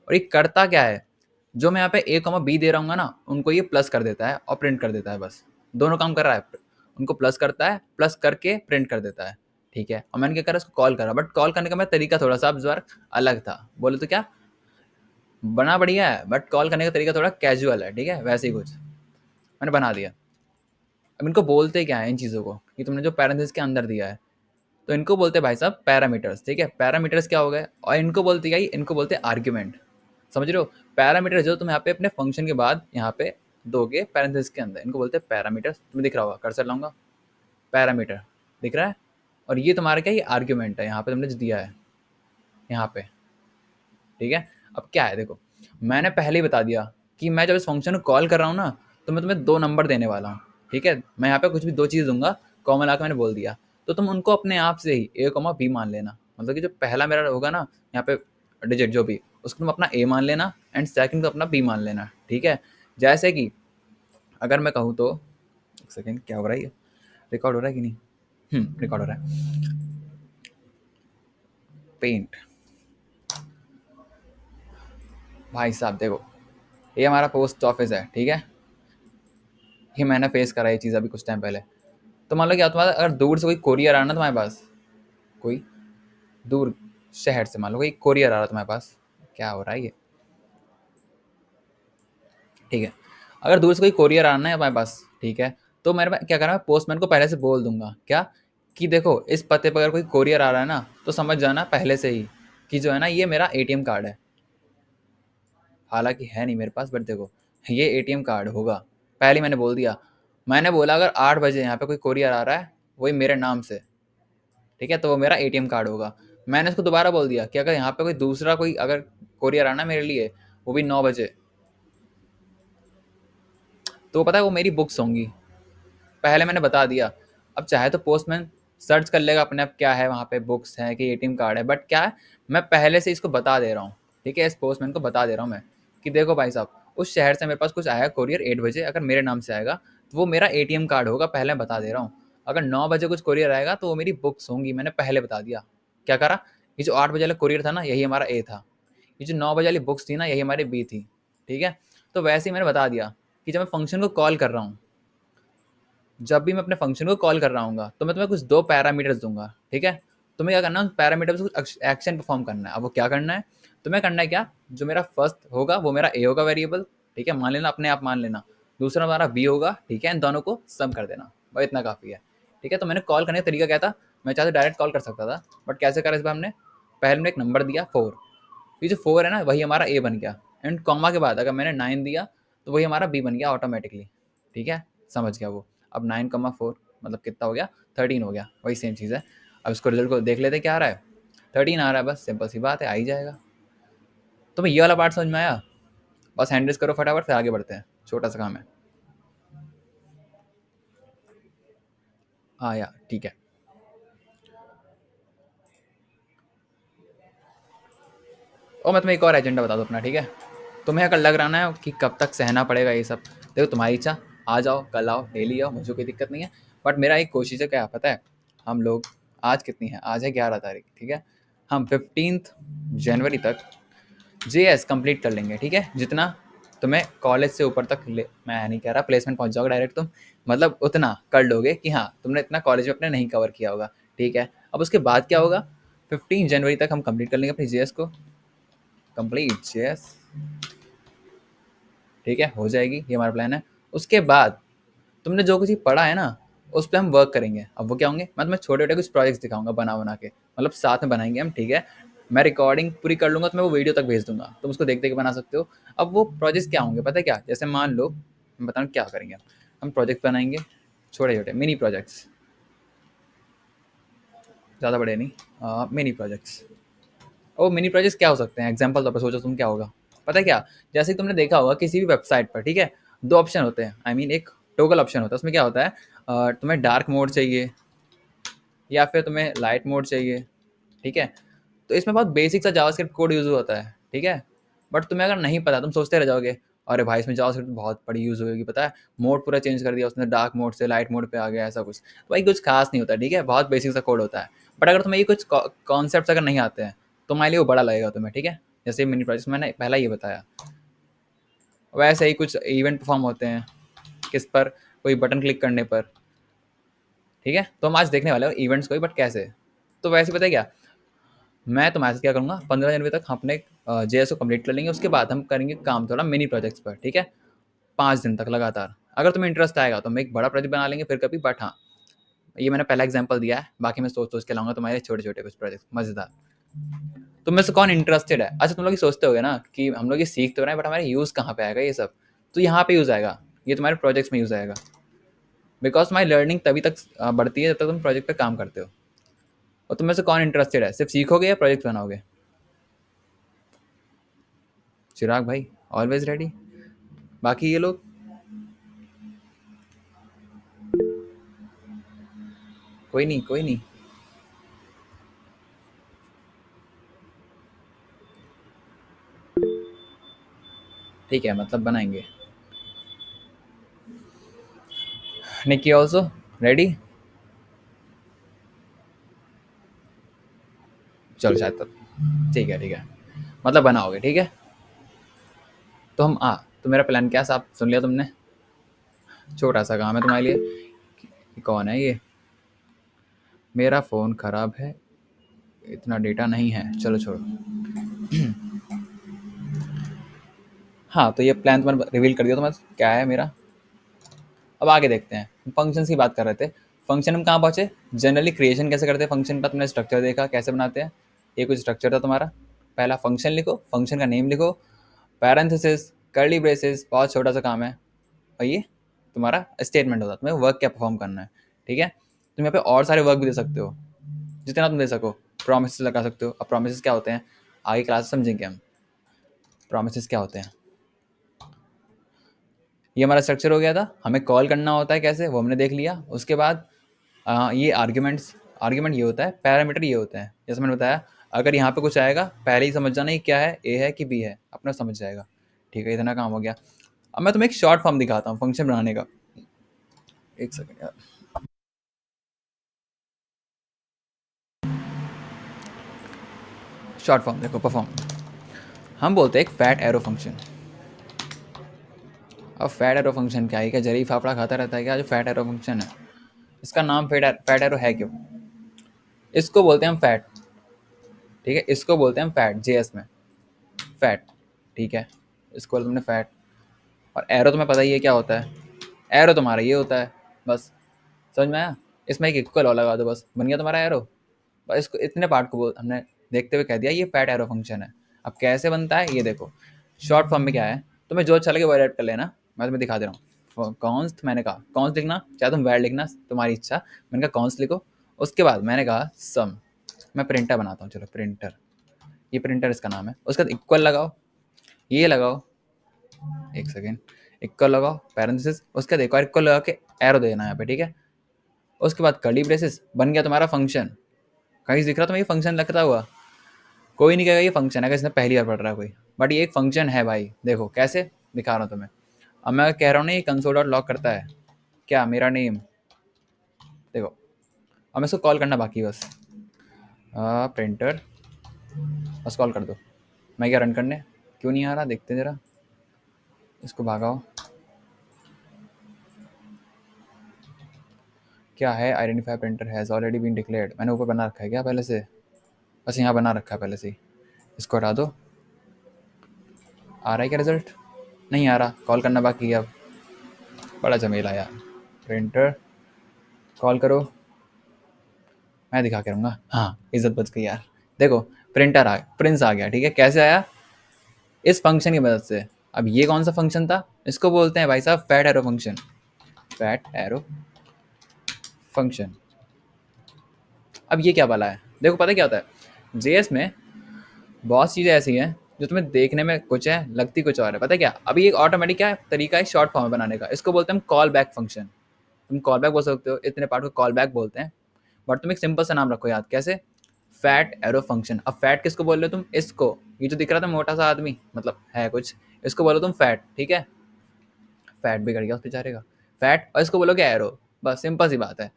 और ये करता क्या है, जो मैं यहाँ पे ए कॉमा बी दे रहा हूँ ना, उनको ये प्लस कर देता है और प्रिंट कर देता है, बस दोनों काम कर रहा है। उनको प्लस करता है, प्लस करके प्रिंट कर देता है, ठीक है। और मैंने क्या करा, उसको कॉल करा, बट कॉल करने का मेरा तरीका थोड़ा सा अब ज़रा अलग था। बोले तो क्या, बना बढ़िया है, बट कॉल करने का तरीका थोड़ा कैजुअल है, ठीक है, वैसे ही कुछ मैंने बना दिया। अब इनको बोलते क्या है इन चीज़ों को, कि तुमने जो पैरेंथेसिस के अंदर दिया है, तो इनको बोलते हैं भाई साहब पैरामीटर्स, ठीक है। पैरामीटर्स क्या हो गए, और इनको बोलते क्या, इनको बोलते हैं आर्ग्यूमेंट, समझ रहे हो। पैरामीटर जो तुम यहाँ पे अपने फंक्शन के बाद यहाँ पे दोगे पैरेंथेसिस के अंदर, इनको बोलते हैं पैरामीटर्स। तुम्हें दिख रहा होगा, कर्सर लाऊंगा, पैरामीटर दिख रहा है। और ये तुम्हारा क्या, ये आर्ग्यूमेंट है यहाँ पे तुमने जो दिया है यहाँ पे, ठीक है। अब क्या है देखो, मैंने पहले ही बता दिया कि मैं जब इस फंक्शन को कॉल कर रहा हूँ ना, तो मैं तुम्हें दो नंबर देने वाला हूँ, ठीक है। मैं यहाँ पे कुछ भी दो चीज़ दूंगा, कॉमन आकर मैंने बोल दिया, तो तुम उनको अपने आप से ही ए कॉमा बी मान लेना। मतलब कि जो पहला मेरा होगा ना यहाँ पे डिजिट जो भी, उसको तुम अपना ए मान लेना, एंड सेकंड को अपना बी मान लेना, ठीक है। जैसे कि अगर मैं कहूँ तो, एक सेकेंड, क्या हो रहा है, ये रिकॉर्ड हो रहा है कि नहीं, रिकॉर्ड हो रहा है। पेंट, भाई साहब देखो, ये हमारा पोस्ट ऑफिस है, ठीक है। ये मैंने फेस करा ये चीज़ अभी कुछ टाइम पहले। तो मान लो क्या, तुम्हारा अगर दूर से कोई कोरियर आना तुम्हारे पास, कोई दूर शहर से मान लो कोई कोरियर आ रहा तुम्हारे पास, क्या हो रहा है ये, ठीक है। अगर दूर से कोई कोरियर आना है हमारे पास, ठीक है, तो मेरे क्या करना है, पोस्टमैन को पहले से बोल दूंगा क्या, कि देखो इस पते पर अगर कोई कोरियर आ रहा है ना, तो समझ जाना पहले से ही कि जो है ना, ये मेरा एटीएम कार्ड है। हालांकि है नहीं मेरे पास, बट देखो ये एटीएम कार्ड होगा, पहले ही मैंने बोल दिया। मैंने बोला अगर 8 बजे यहाँ पे कोई कोरियर आ रहा है, वही मेरे नाम से, ठीक है, तो वो मेरा एटीएम कार्ड होगा। मैंने उसको दोबारा बोल दिया कि अगर यहाँ पे कोई दूसरा कोई अगर कोरियर आना मेरे लिए, वो भी 9 बजे, तो पता है वो मेरी बुक्स होंगी, पहले मैंने बता दिया। अब चाहे तो पोस्टमैन सर्च कर लेगा अपने आप क्या है वहाँ पे, बुक्स हैं कि एटीएम कार्ड है, बट क्या है, मैं पहले से इसको बता दे रहा हूँ, ठीक है। इस पोस्टमैन को बता दे रहा हूँ मैं कि देखो भाई साहब, उस शहर से मेरे पास कुछ आया कोरियर 8 बजे, अगर मेरे नाम से आएगा तो वो मेरा एटीएम कार्ड होगा, पहले मैं बता दे रहा हूँ। अगर 9 बजे कुछ कोरियर आएगा तो वो मेरी बुक्स होंगी, मैंने पहले बता दिया। क्या करा, ये जो 8 बजे वाला कोरियर था ना, यही हमारा ए था। ये जो 9 बजे वाली बुक्स थी ना, यही हमारी बी थी, ठीक है। तो वैसे ही मैंने बता दिया कि जब मैं फंक्शन को कॉल कर रहा हूँ, जब भी मैं अपने फंक्शन को कॉल कर रहा हूँ, तो मैं तुम्हें कुछ दो पैरामीटर्स दूंगा, ठीक है। तुम्हें क्या करना है, उस पैरामीटर से कुछ एक्शन परफॉर्म करना है। अब वो क्या करना है, तुम्हें करना है क्या, जो मेरा फर्स्ट होगा वो मेरा ए होगा वेरिएबल, ठीक है, मान लेना, अपने आप मान लेना। दूसरा हमारा बी होगा, ठीक है, इन दोनों को सम कर देना, भाई इतना काफ़ी है, ठीक है। तो मैंने कॉल करने का तरीका क्या था, मैं चाहते डायरेक्ट कॉल कर सकता था, बट कैसे करा इस बार हमने, पहले हमने एक नंबर दिया 4, ये जो 4 है ना, वही हमारा ए बन गया, एंड कॉमा के बाद अगर मैंने 9 दिया, तो वही हमारा बी बन गया ऑटोमेटिकली, ठीक है, समझ गया वो। अब 9,4 मतलब कितना हो गया, 13 हो गया, वही सेम चीज़ है। अब इसको रिजल्ट को देख लेते क्या आ रहा है, 13 आ रहा है, बस सिंपल सी बात है, आ ही जाएगा। तो मैं ये वाला पार्ट समझ में आया, बस हैंड रेस करो फटाफट, फिर आगे बढ़ते हैं, छोटा सा काम है। हाँ यार ठीक है। और मैं तुम्हें एक और एजेंडा बता दूँ अपना, ठीक है। तुम्हें अगर लग रहा ना कि कब तक सहना पड़ेगा ये सब, देखो तुम्हारी इच्छा, आ जाओ, कल आओ, डेली आओ, मुझे कोई दिक्कत नहीं है। बट मेरा एक कोशिश है, क्या पता है, हम लोग आज कितनी है, आज है 11 तारीख, ठीक है, हम 15 जनवरी तक JS कंप्लीट कर लेंगे, ठीक है। जितना तुम्हें कॉलेज से ऊपर तक मैं नहीं कह रहा प्लेसमेंट पहुंच जाओगे डायरेक्ट तुम, मतलब उतना कर लोगे कि हाँ तुमने इतना कॉलेज में अपने नहीं कवर किया होगा, ठीक है। अब उसके बाद क्या होगा, 15 जनवरी तक हम कंप्लीट कर लेंगे अपनी JS को, कंप्लीट JS, ठीक है, हो जाएगी, ये हमारा प्लान है। उसके बाद तुमने जो कुछ पढ़ा है ना, उस पर हम वर्क करेंगे। अब वो क्या होंगे, मैं तुम्हें छोटे छोटे कुछ प्रोजेक्ट्स दिखाऊंगा बना के, मतलब साथ में बनाएंगे हम, ठीक है। मैं रिकॉर्डिंग पूरी कर लूंगा तो मैं वो वीडियो तक भेज दूंगा, तुम उसको देख देख के बना सकते हो। अब वो प्रोजेक्ट्स क्या होंगे पता है क्या, जैसे मान लो, मैं बताऊँ क्या करेंगे, हम प्रोजेक्ट बनाएंगे छोटे छोटे मिनी प्रोजेक्ट्स, ज़्यादा बड़े नहीं, मिनी प्रोजेक्ट्स। और मिनी प्रोजेक्ट्स क्या हो सकते हैं, एग्जाम्पल तौर पर सोचो तुम क्या होगा, पता है क्या, जैसे कि तुमने देखा होगा किसी भी वेबसाइट पर, ठीक है, दो ऑप्शन होते हैं, आई मीन एक टोगल ऑप्शन होता है, उसमें क्या होता है, तुम्हें डार्क मोड चाहिए या फिर तुम्हें लाइट मोड चाहिए, ठीक है। तो इसमें बहुत बेसिक सा जावास्क्रिप्ट कोड यूज़ होता है, ठीक है। बट तुम्हें अगर नहीं पता, तुम सोचते रह जाओगे, अरे भाई इसमें जावास्क्रिप्ट बहुत बड़ी यूज़ होगी, पता है, मोड पूरा चेंज कर दिया उसने, डार्क मोड से लाइट मोड पे आ गया, ऐसा कुछ। तो भाई कुछ खास नहीं होता, ठीक है, बहुत बेसिक सा कोड होता है। बट अगर तुम्हें ये कुछ कॉन्सेप्ट अगर नहीं आते हैं, तो तुम्हारे लिए वो बड़ा लगेगा तुम्हें, ठीक है। जैसे मिनी प्रोजेक्ट मैंने पहला ये बताया, वैसे ही कुछ इवेंट परफॉर्म होते हैं, किस पर, कोई बटन क्लिक करने पर, ठीक है। तो हम आज देखने वाले हो इवेंट्स को ही, बट कैसे। तो वैसे पता है क्या, मैं तुम्हारे साथ क्या करूँगा, 15 जनवरी तक हम अपने JS को कंप्लीट कर लेंगे। उसके बाद हम करेंगे काम थोड़ा मिनी प्रोजेक्ट्स पर, ठीक है, 5 दिन तक लगातार। अगर तुम्हें इंटरेस्ट आएगा तो हम एक बड़ा प्रोजेक्ट बना लेंगे फिर कभी, बट हाँ, ये मैंने पहला एग्जाम्पल दिया है, बाकी मैं सोच सोच के लाऊंगा तुम्हारे छोटे छोटे कुछ प्रोजेक्ट मज़ेदार। तुम में से कौन इंटरेस्टेड है, अच्छा तुम लोग ये सोचते होगे ना कि हम लोग ये सीख तो रहे हैं, बट हमारे यूज़ कहाँ पे आएगा ये सब, तो यहाँ पे यूज़ आएगा, ये तुम्हारे प्रोजेक्ट्स में यूज़ आएगा। बिकॉज तुम्हारी लर्निंग तभी तक बढ़ती है जब तक तुम प्रोजेक्ट पे काम करते हो। और तुम में से कौन इंटरेस्टेड है, सिर्फ सीखोगे या प्रोजेक्ट बनाओगे। चिराग भाई ऑलवेज रेडी, बाकी ये लोग कोई नहीं, कोई नहीं। ठीक है, मतलब बनाएंगे। निकी ऑल्सो रेडी, चलो शायद तब, ठीक है, ठीक है, मतलब बनाओगे, ठीक है। तो हम तो मेरा प्लान क्या साहब सुन लिया तुमने, छोटा सा काम है तुम्हारे लिए। कौन है ये, मेरा फ़ोन ख़राब है, इतना डेटा नहीं है, चलो छोड़ो। हाँ, तो ये प्लान तुम्हारा रिवील कर दिया तुम्हारा क्या है मेरा। अब आगे देखते हैं, फंक्शंस की बात कर रहे थे। फंक्शन हम कहाँ पहुँचे, जनरली क्रिएशन कैसे करते हैं फंक्शन का, तुमने स्ट्रक्चर देखा कैसे बनाते हैं। ये कुछ स्ट्रक्चर था तुम्हारा, पहला फंक्शन लिखो, फंक्शन का नेम लिखो, पैरेंथेसिस, कर्ली ब्रेसेस, बहुत छोटा सा काम है। और ये तुम्हारा स्टेटमेंट होता है, तुम्हें वर्क क्या परफॉर्म करना है, ठीक है। तुम यहाँ पे और सारे वर्क भी दे सकते हो, जितना तुम दे सको। प्रोमिस लगा सकते हो। अब प्रोमिस क्या होते हैं, आगे क्लास समझेंगे हम प्रोमिस क्या होते हैं। ये हमारा स्ट्रक्चर हो गया था, हमें कॉल करना होता है कैसे, वो हमने देख लिया। उसके बाद ये आर्ग्यूमेंट्स, आर्ग्यूमेंट ये होता है, पैरामीटर ये होता है, जैसे मैंने बताया। अगर यहाँ पे कुछ आएगा पहले ही समझ जाना ये क्या है, ए है कि बी है, अपना समझ जाएगा, ठीक है। इतना काम हो गया। अब मैं तुम्हें एक शॉर्ट फॉर्म दिखाता हूँ फंक्शन बनाने का, एक सेकंड यार। शॉर्ट फॉर्म देखो, परफॉर्म, हम बोलते हैं एक फैट एरो फंक्शन। अब फैट एरो फंक्शन क्या है, क्या जरी फाफड़ा खाता रहता है क्या जो फैट एरो फंक्शन है। इसका नाम फैट एरो है क्यों, इसको बोलते हैं हम फैट, ठीक है, इसको बोलते हैं हम फैट JS में, फैट, ठीक है। इसको बोलते तुमने फैट। और एरो तुम्हें पता ही है क्या होता है, एरो तुम्हारा ये होता है, बस समझ में आया। इसमें एक इक्वल और लगा दो, बस बन गया तुम्हारा एरो। बस इसको इतने पार्ट को हमने देखते हुए कह दिया ये फैट एरो फंक्शन है। अब कैसे बनता है ये देखो, शॉर्ट फॉर्म में क्या है, तुम्हें जो अच्छा लगे वो ऐड कर लेना, मैं तुम्हें दिखा दे रहा हूँ। कॉन्स्ट, मैंने कहा कॉन्स्ट लिखना, चाहे तुम वैड लिखना, तुम्हारी इच्छा। मैंने कहा कॉन्स्ट लिखो। उसके बाद मैंने कहा सम, मैं प्रिंटर बनाता हूँ, चलो प्रिंटर, ये प्रिंटर इसका नाम है। उसके बाद इक्वल लगाओ, ये लगाओ, एक सेकेंड, इक्वल लगाओ, पैरेंथेसिस, उसके बाद एक और इक्वल लगा के एरो देना है यहाँ पे, ठीक है। उसके बाद कर्ली ब्रेसेस, बन गया तुम्हारा फंक्शन। कहीं दिख रहा तुम्हें ये फंक्शन लगता हुआ, कोई नहीं कहेगा ये फंक्शन है, अगर इसने पहली बार पढ़ रहा है कोई, बट ये एक फंक्शन है भाई। देखो कैसे दिखा रहा हूँ तुम्हें, अब मैं कह रहा हूँ ना ये कंसोल डॉट लॉग करता है क्या मेरा नेम, देखो अब मैं इसको कॉल करना बाकी है बस। प्रिंटर बस कॉल कर दो। मैं क्या रन करने, क्यों नहीं आ रहा देखते ज़रा, इसको भागाओ। क्या है identify printer has already been declared, मैंने ऊपर बना रखा है क्या पहले से, बस यहाँ बना रखा है पहले से ही। इसको हटा दो। आ रहा है क्या रिजल्ट, नहीं आ रहा, कॉल करना बाकी है अब, बड़ा झमेला यार। प्रिंटर कॉल करो, मैं दिखा के रहूँगा। हाँ इज्जत बच गई यार। देखो प्रिंटर आ प्रिंस आ गया, ठीक है। कैसे आया, इस फंक्शन की मदद से। अब ये कौन सा फंक्शन था, इसको बोलते हैं भाई साहब fat arrow function. Fat arrow function. अब ये क्या वाला है, देखो पता क्या होता है जेएस में बहुत चीज़ें ऐसी हैं जो तुम्हें देखने में कुछ है लगती कुछ और है। पता है क्या, अभी एक ऑटोमेटिक क्या तरीका है शॉर्ट फॉर्म में बनाने का, इसको बोलते हैं हम कॉल बैक फंक्शन। तुम कॉल बैक बोल सकते हो, इतने पार्ट को कॉल बैक बोलते हैं। बट तुम एक सिंपल सा नाम रखो याद, कैसे, फैट एरो फंक्शन। अब फैट किसको बोल रहे हो तुम, इसको, ये जो दिख रहा था मोटा सा आदमी मतलब है कुछ, इसको बोलो तुम फैट, ठीक है। फैट बिगड़ गया उस बेचारे का, फैट, और इसको बोलोगे एरो, बस सिंपल सी बात है।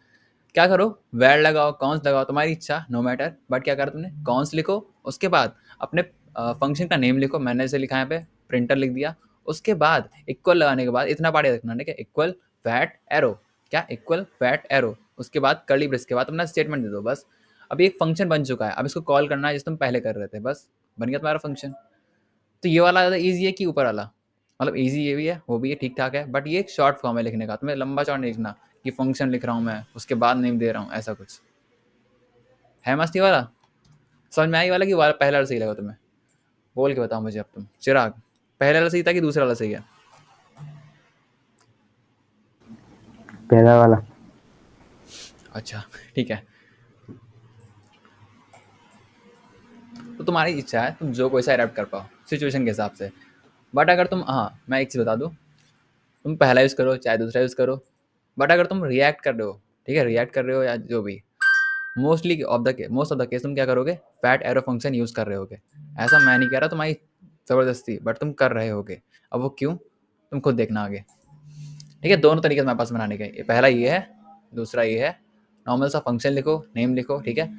क्या करो, वैर लगाओ कॉन्स लगाओ, तुम्हारी इच्छा, नो मैटर, बट क्या करो तुमने, कॉन्स लिखो, उसके बाद अपने फंक्शन का नेम लिखो, मैंने इसे लिखा है पे प्रिंटर लिख दिया। उसके बाद इक्वल लगाने के बाद इतना पार्ट याद रखना, ठीक है, इक्वल फैट एरो, क्या इक्वल फैट एरो, उसके बाद कर्ली ब्रेस के बाद अपना स्टेटमेंट दे दो बस। अभी एक फंक्शन बन चुका है, अब इसको कॉल करना है जिस तुम पहले कर रहे थे, बस बन गया तुम्हारा फंक्शन। तो ये वाला ज़्यादा ईजी है कि ऊपर वाला, मतलब ईजी ये भी है वो भी है, ठीक ठाक है, बट ये एक शॉर्ट फॉर्म है लिखने का, तुम्हें लंबा चौड़ा नहीं लिखना कि फंक्शन लिख रहा हूँ मैं उसके बाद नेम दे रहा हूँ, ऐसा कुछ है। मस्ती वाला समझ में आई वाला कि वाला पहला वाला सही लगा तुम्हें, बोल के बताओ मुझे अब तुम, चिराग पहला वाला सही था कि दूसरा वाला सही है। पहला वाला। अच्छा ठीक है, तो तुम्हारी इच्छा है तुम जो कोई सा अडेप्ट कर पाओ सिचुएशन के हिसाब से। बट अगर तुम, हाँ मैं एक चीज़ बता दूँ, तुम पहला यूज़ करो चाहे दूसरा यूज़ करो, बट अगर तुम रिएक्ट कर रहे हो, ठीक है, रिएक्ट कर रहे हो या जो भी, मोस्ट ऑफ द केस तुम क्या करोगे, फैट एरो फंक्शन यूज़ कर रहे होगे। ऐसा मैं नहीं कह रहा तुम्हारी ज़बरदस्ती, बट तुम कर रहे होगे। अब वो क्यों, तुम खुद देखना आगे, ठीक है। दोनों तरीके से हमारे पास बनाने के, ये पहला ये है, दूसरा ये है। नॉर्मल सा फंक्शन लिखो, नेम लिखो, ठीक है।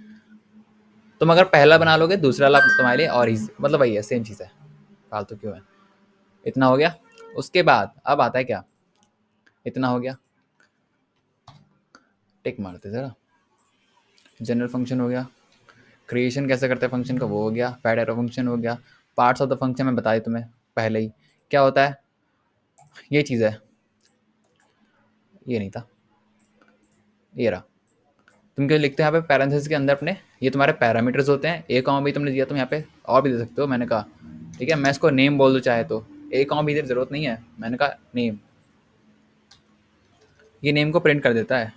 तुम अगर पहला बना लोगे दूसरा वाला तुम्हारे लिए और ईजी, मतलब वही है, सेम चीज़ है, फालतू क्यों है। इतना हो गया, उसके बाद अब आता है क्या, इतना हो गया, टिक मारते ज़रा। जनरल फंक्शन हो गया, क्रिएशन कैसे करते हैं फंक्शन का वो हो गया, फैट एरो फंक्शन हो गया। पार्ट्स ऑफ द फंक्शन मैं बताया तुम्हें पहले ही, क्या होता है, ये चीज़ है, ये नहीं था, ये रहा। तुम क्या लिखते हो यहाँ पे पैरेंथेसिस के अंदर अपने, ये तुम्हारे पैरामीटर्स होते हैं। ए कॉमा भी तुमने दिया, तुम यहाँ पे और भी दे सकते हो, मैंने कहा ठीक है। मैं इसको नेम बोल दूँ चाहे तो, ए कॉमा भी जरूरत नहीं है, मैंने कहा नेम, ये नेम को प्रिंट कर देता है,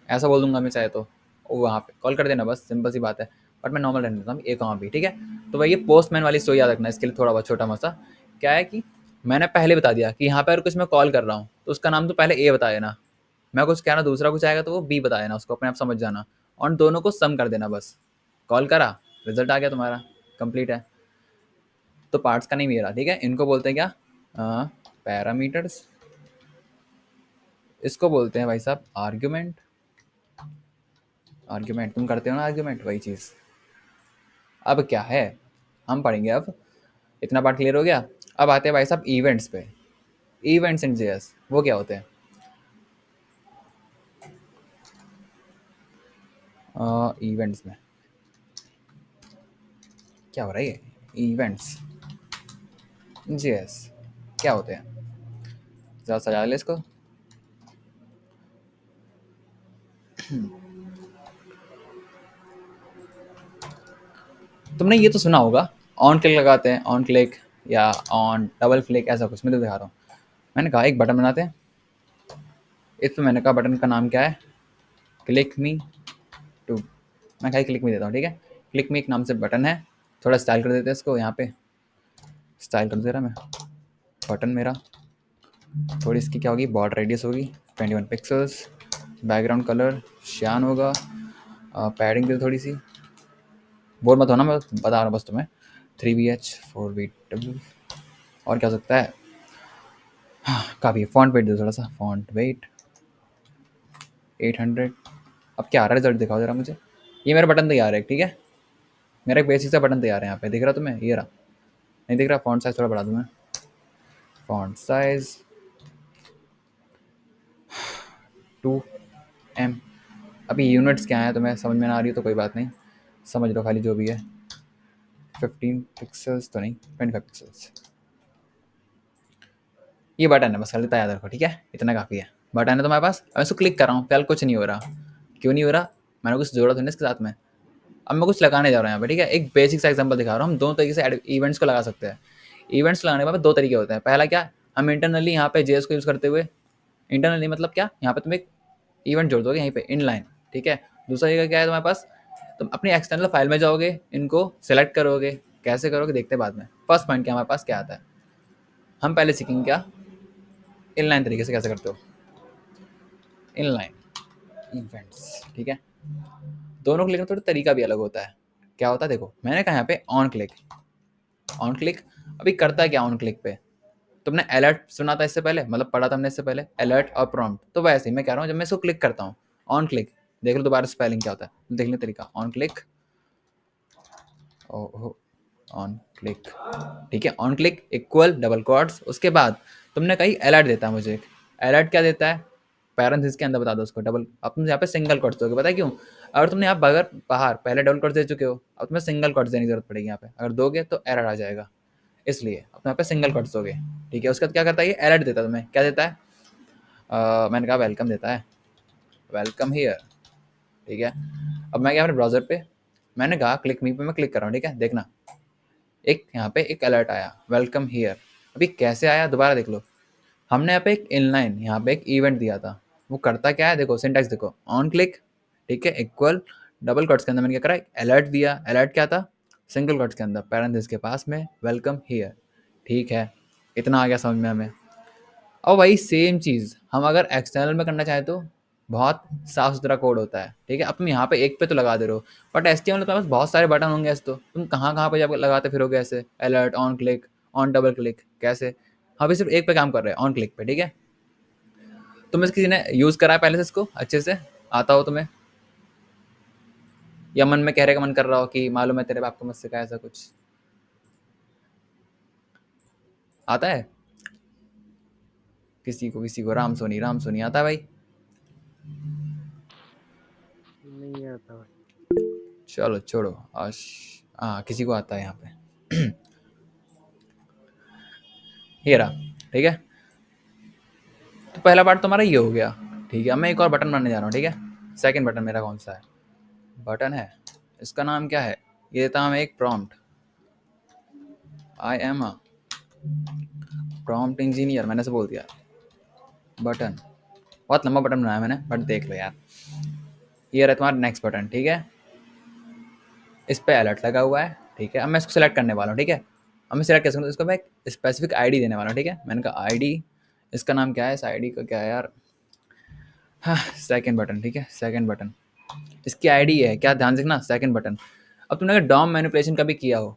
ऐसा बोल दूंगा मैं चाहे तो, वो वहाँ पे कॉल कर देना बस, सिंपल सी बात है। बट मैं नॉर्मल रहने देता हूँ ए कॉमा भी, ठीक है। तो भाई ये पोस्टमैन वाली स्टोरी याद रखना, इसके लिए थोड़ा बहुत छोटा मसा क्या है कि मैंने पहले बता दिया कि यहाँ पे अगर कुछ मैं कॉल कर रहा हूँ तो उसका नाम तो पहले ए बता देना, मैं कुछ कहना दूसरा कुछ आएगा तो वो बी बता देना, उसको अपने आप समझ जाना, और दोनों को सम कर देना बस। कॉल करा, रिजल्ट आ गया तुम्हारा, कंप्लीट है। तो पार्ट्स का नहीं रहा, ठीक है, इनको बोलते हैं क्या, पैरामीटर्स, इसको बोलते हैं भाई साहब आर्ग्यूमेंट। आर्ग्यूमेंट तुम करते हो ना आर्ग्यूमेंट, वही चीज़। अब क्या है, हम पढ़ेंगे अब, इतना पार्ट क्लियर हो गया। अब आते हैं भाई साहब इवेंट्स पे। इवेंट्स इन जेएस वो क्या होते हैं, इवेंट्स में क्या हो रहा है, ये इवेंट्स जेएस क्या होते हैं, ज़रा सजा ले इसको। तुमने ये तो सुना होगा, ऑन क्लिक लगाते हैं, ऑन क्लिक या ऑन डबल क्लिक, ऐसा कुछ मैं तो दिखा रहा हूँ। मैंने कहा एक बटन बनाते हैं, इस पर मैंने कहा बटन का नाम क्या है, क्लिक मी टू, मैं कहा क्लिक मी देता हूँ, ठीक है। क्लिक मी एक नाम से बटन है, थोड़ा स्टाइल कर देते हैं इसको, यहाँ पे स्टाइल कर दे रहा मैं, बटन मेरा, थोड़ी इसकी क्या होगी, बॉर्डर रेडियस होगी 21 पिक्सल्स, बैकग्राउंड कलर श्यान होगा, पैडिंग दे थोड़ी सी, बोर मत होना, मैं बता रहा हूँ बस तुम्हें, 3BH 4BW। और क्या हो सकता है, काफ़ी फॉन्ट वेट दो थोड़ा सा, फॉन्ट वेट 800। अब क्या आ रहा है रिजल्ट दिखाओ जरा मुझे। ये मेरा बटन तैयार है, ठीक है, मेरा एक बेसिक सा बटन तैयार है यहाँ पे, दिख रहा तुम्हें, ये रहा, नहीं दिख रहा? फॉन्ट साइज थोड़ा बढ़ा दूँ मैं, फॉन्ट साइज 2M। अभी यूनिट्स क्या है तुम्हें समझ में ना आ रही हो तो कोई बात नहीं, समझ लो खाली जो भी है। 15 पिक्सल्स तो नहीं, 25 पिक्सल्स। ये बटन है बस, खाली याद रखो, ठीक है, इतना काफ़ी है। बटन है तुम्हारे पास, अब इसको क्लिक कर रहा हूँ, फिलहाल कुछ नहीं हो रहा। क्यों नहीं हो रहा? मैंने कुछ जोड़ा तो नहीं इसके साथ में। अब मैं कुछ लगाने जा रहा हूँ यहाँ पे, ठीक है, एक बेसिक सा एग्जांपल दिखा रहा हूँ। हम दोनों तरीके से इवेंट्स को लगा सकते हैं। इवेंट्स लगाने के बाद दो तरीके होते हैं। पहला क्या, हम इंटरनली यहाँ पे जेएस को यूज़ करते हुए, इंटरनली मतलब क्या, यहाँ पे तुम एक इवेंट जोड़ दोगे यहीं पे इनलाइन, ठीक है। दूसरा जगह क्या है तुम्हारे पास, तुम अपनी एक्सटर्नल फाइल में जाओगे, इनको सेलेक्ट करोगे। कैसे करोगे देखते हैं बाद में। फर्स्ट पॉइंट क्या हमारे पास क्या आता है, हम पहले सीखेंगे क्या इनलाइन तरीके से कैसे करते हो, इनलाइन इवेंट्स, ठीक है। दोनों को लेकर थोड़ा तरीका भी अलग होता है। क्या होता है देखो, मैंने कहा यहाँ पे ऑन क्लिक, ऑन क्लिक। अभी करता है क्या ऑन क्लिक पे, तुमने अलर्ट सुना था इससे पहले, मतलब पढ़ा था हमने इससे पहले, अलर्ट और प्रॉम्प्ट। तो वैसे ही मैं कह रहा हूँ, जब मैं इसको क्लिक करता हूँ ऑन क्लिक, देख लो दोबारा स्पेलिंग क्या होता है, देख लो तरीका, on click, oh on click, ठीक है। On click equal double quotes, उसके बाद तुमने कहीं अलर्ट देता है मुझे। अलर्ट क्या देता है, पैरेंथेसिस के अंदर बता दो उसको, डबल। अब तुम यहाँ पे सिंगल क्वाड्स दोगे, पता है क्यों? अगर तुमने यहाँ बगैर बाहर पहले डबल क्वाड्स दे चुके हो, अब तुम्हें सिंगल क्वाड्स देने की जरूरत पड़ेगी यहाँ पे। अगर दोगे तो एरर आ जाएगा, इसलिए अब यहाँ पे सिंगल क्वाड्स दोगे, ठीक है। उसके बाद क्या करता है, ये अलर्ट देता है तुम्हें, क्या देता है, मैंने कहा वेलकम देता है, वेलकम हियर, ठीक है। अब मैं क्या, अपने ब्राउजर पे मैंने कहा क्लिक मी पे मैं क्लिक कर रहा हूँ, ठीक है। देखना एक यहाँ पे एक अलर्ट आया, वेलकम हियर। अभी कैसे आया दोबारा देख लो, हमने यहाँ पे एक इनलाइन, यहाँ पे एक इवेंट दिया था। वो करता क्या है देखो, सिंटैक्स देखो, ऑन क्लिक, ठीक है, इक्वल डबल कट्स के अंदर मैंने क्या करा, अलर्ट दिया। अलर्ट क्या था, सिंगल कट्स के अंदर पैरेंथेसिस के पास में वेलकम हियर, ठीक है। इतना आ गया समझ में हमें। और वही सेम चीज़ हम अगर एक्सटर्नल में करना चाहें तो बहुत साफ सुथरा कोड होता है, ठीक है। अब तुम यहाँ पे एक पे तो लगा दे रहे हो, बट एचटीएमएल में तुम्हारे पास बहुत सारे बटन होंगे ऐसे, तो तुम कहाँ कहाँ पे जब लगाते फिरोगे ऐसे, alert, on click, on double click, कैसे? हम भी सिर्फ एक पे काम कर रहे हैं, ऑन क्लिक पे, ठीक है। तुम्हें किसी ने यूज़ करा है पहले से इसको अच्छे से, आता हो तुम्हें, या मन में कहने का मन कर रहा हो कि मालूम है तेरे बाप को मत सिखाया, ऐसा कुछ आता है? किसी को राम सोनी आता है भाई? नहीं आता भाई। चलो छोड़ो आश, हाँ किसी को आता है यहाँ पे। ये रहा, ठीक है। तो पहला पार्ट तुम्हारा ये हो गया, ठीक है। अब मैं एक और बटन बनाने जा रहा हूँ, ठीक है। सेकंड बटन मेरा कौन सा है, बटन है, इसका नाम क्या है, ये देता हूँ मैं एक prompt, I am a prompt engineer, मैंने से बोल दिया। बटन, बहुत लंबा बटन बनाया मैंने, बट देख लो यार। ये रहा तुम्हारा नेक्स्ट बटन, ठीक है। इस पर अलर्ट लगा हुआ है, ठीक है। अब मैं इसको सेलेक्ट करने वाला हूँ, ठीक है। अब मैं सेलेक्ट कैसे करूँ, इसको मैं एक स्पेसिफिक आईडी देने वाला हूँ, ठीक है। मैंने कहा आईडी, इसका नाम क्या है, इस आईडी का क्या है यार, हाँ सेकंड बटन, ठीक है, सेकंड बटन। इसकी आईडी है क्या, ध्यान से देखना, सेकंड बटन। अब तुमने अगर डॉम मैनिपुलेशन का भी किया हो,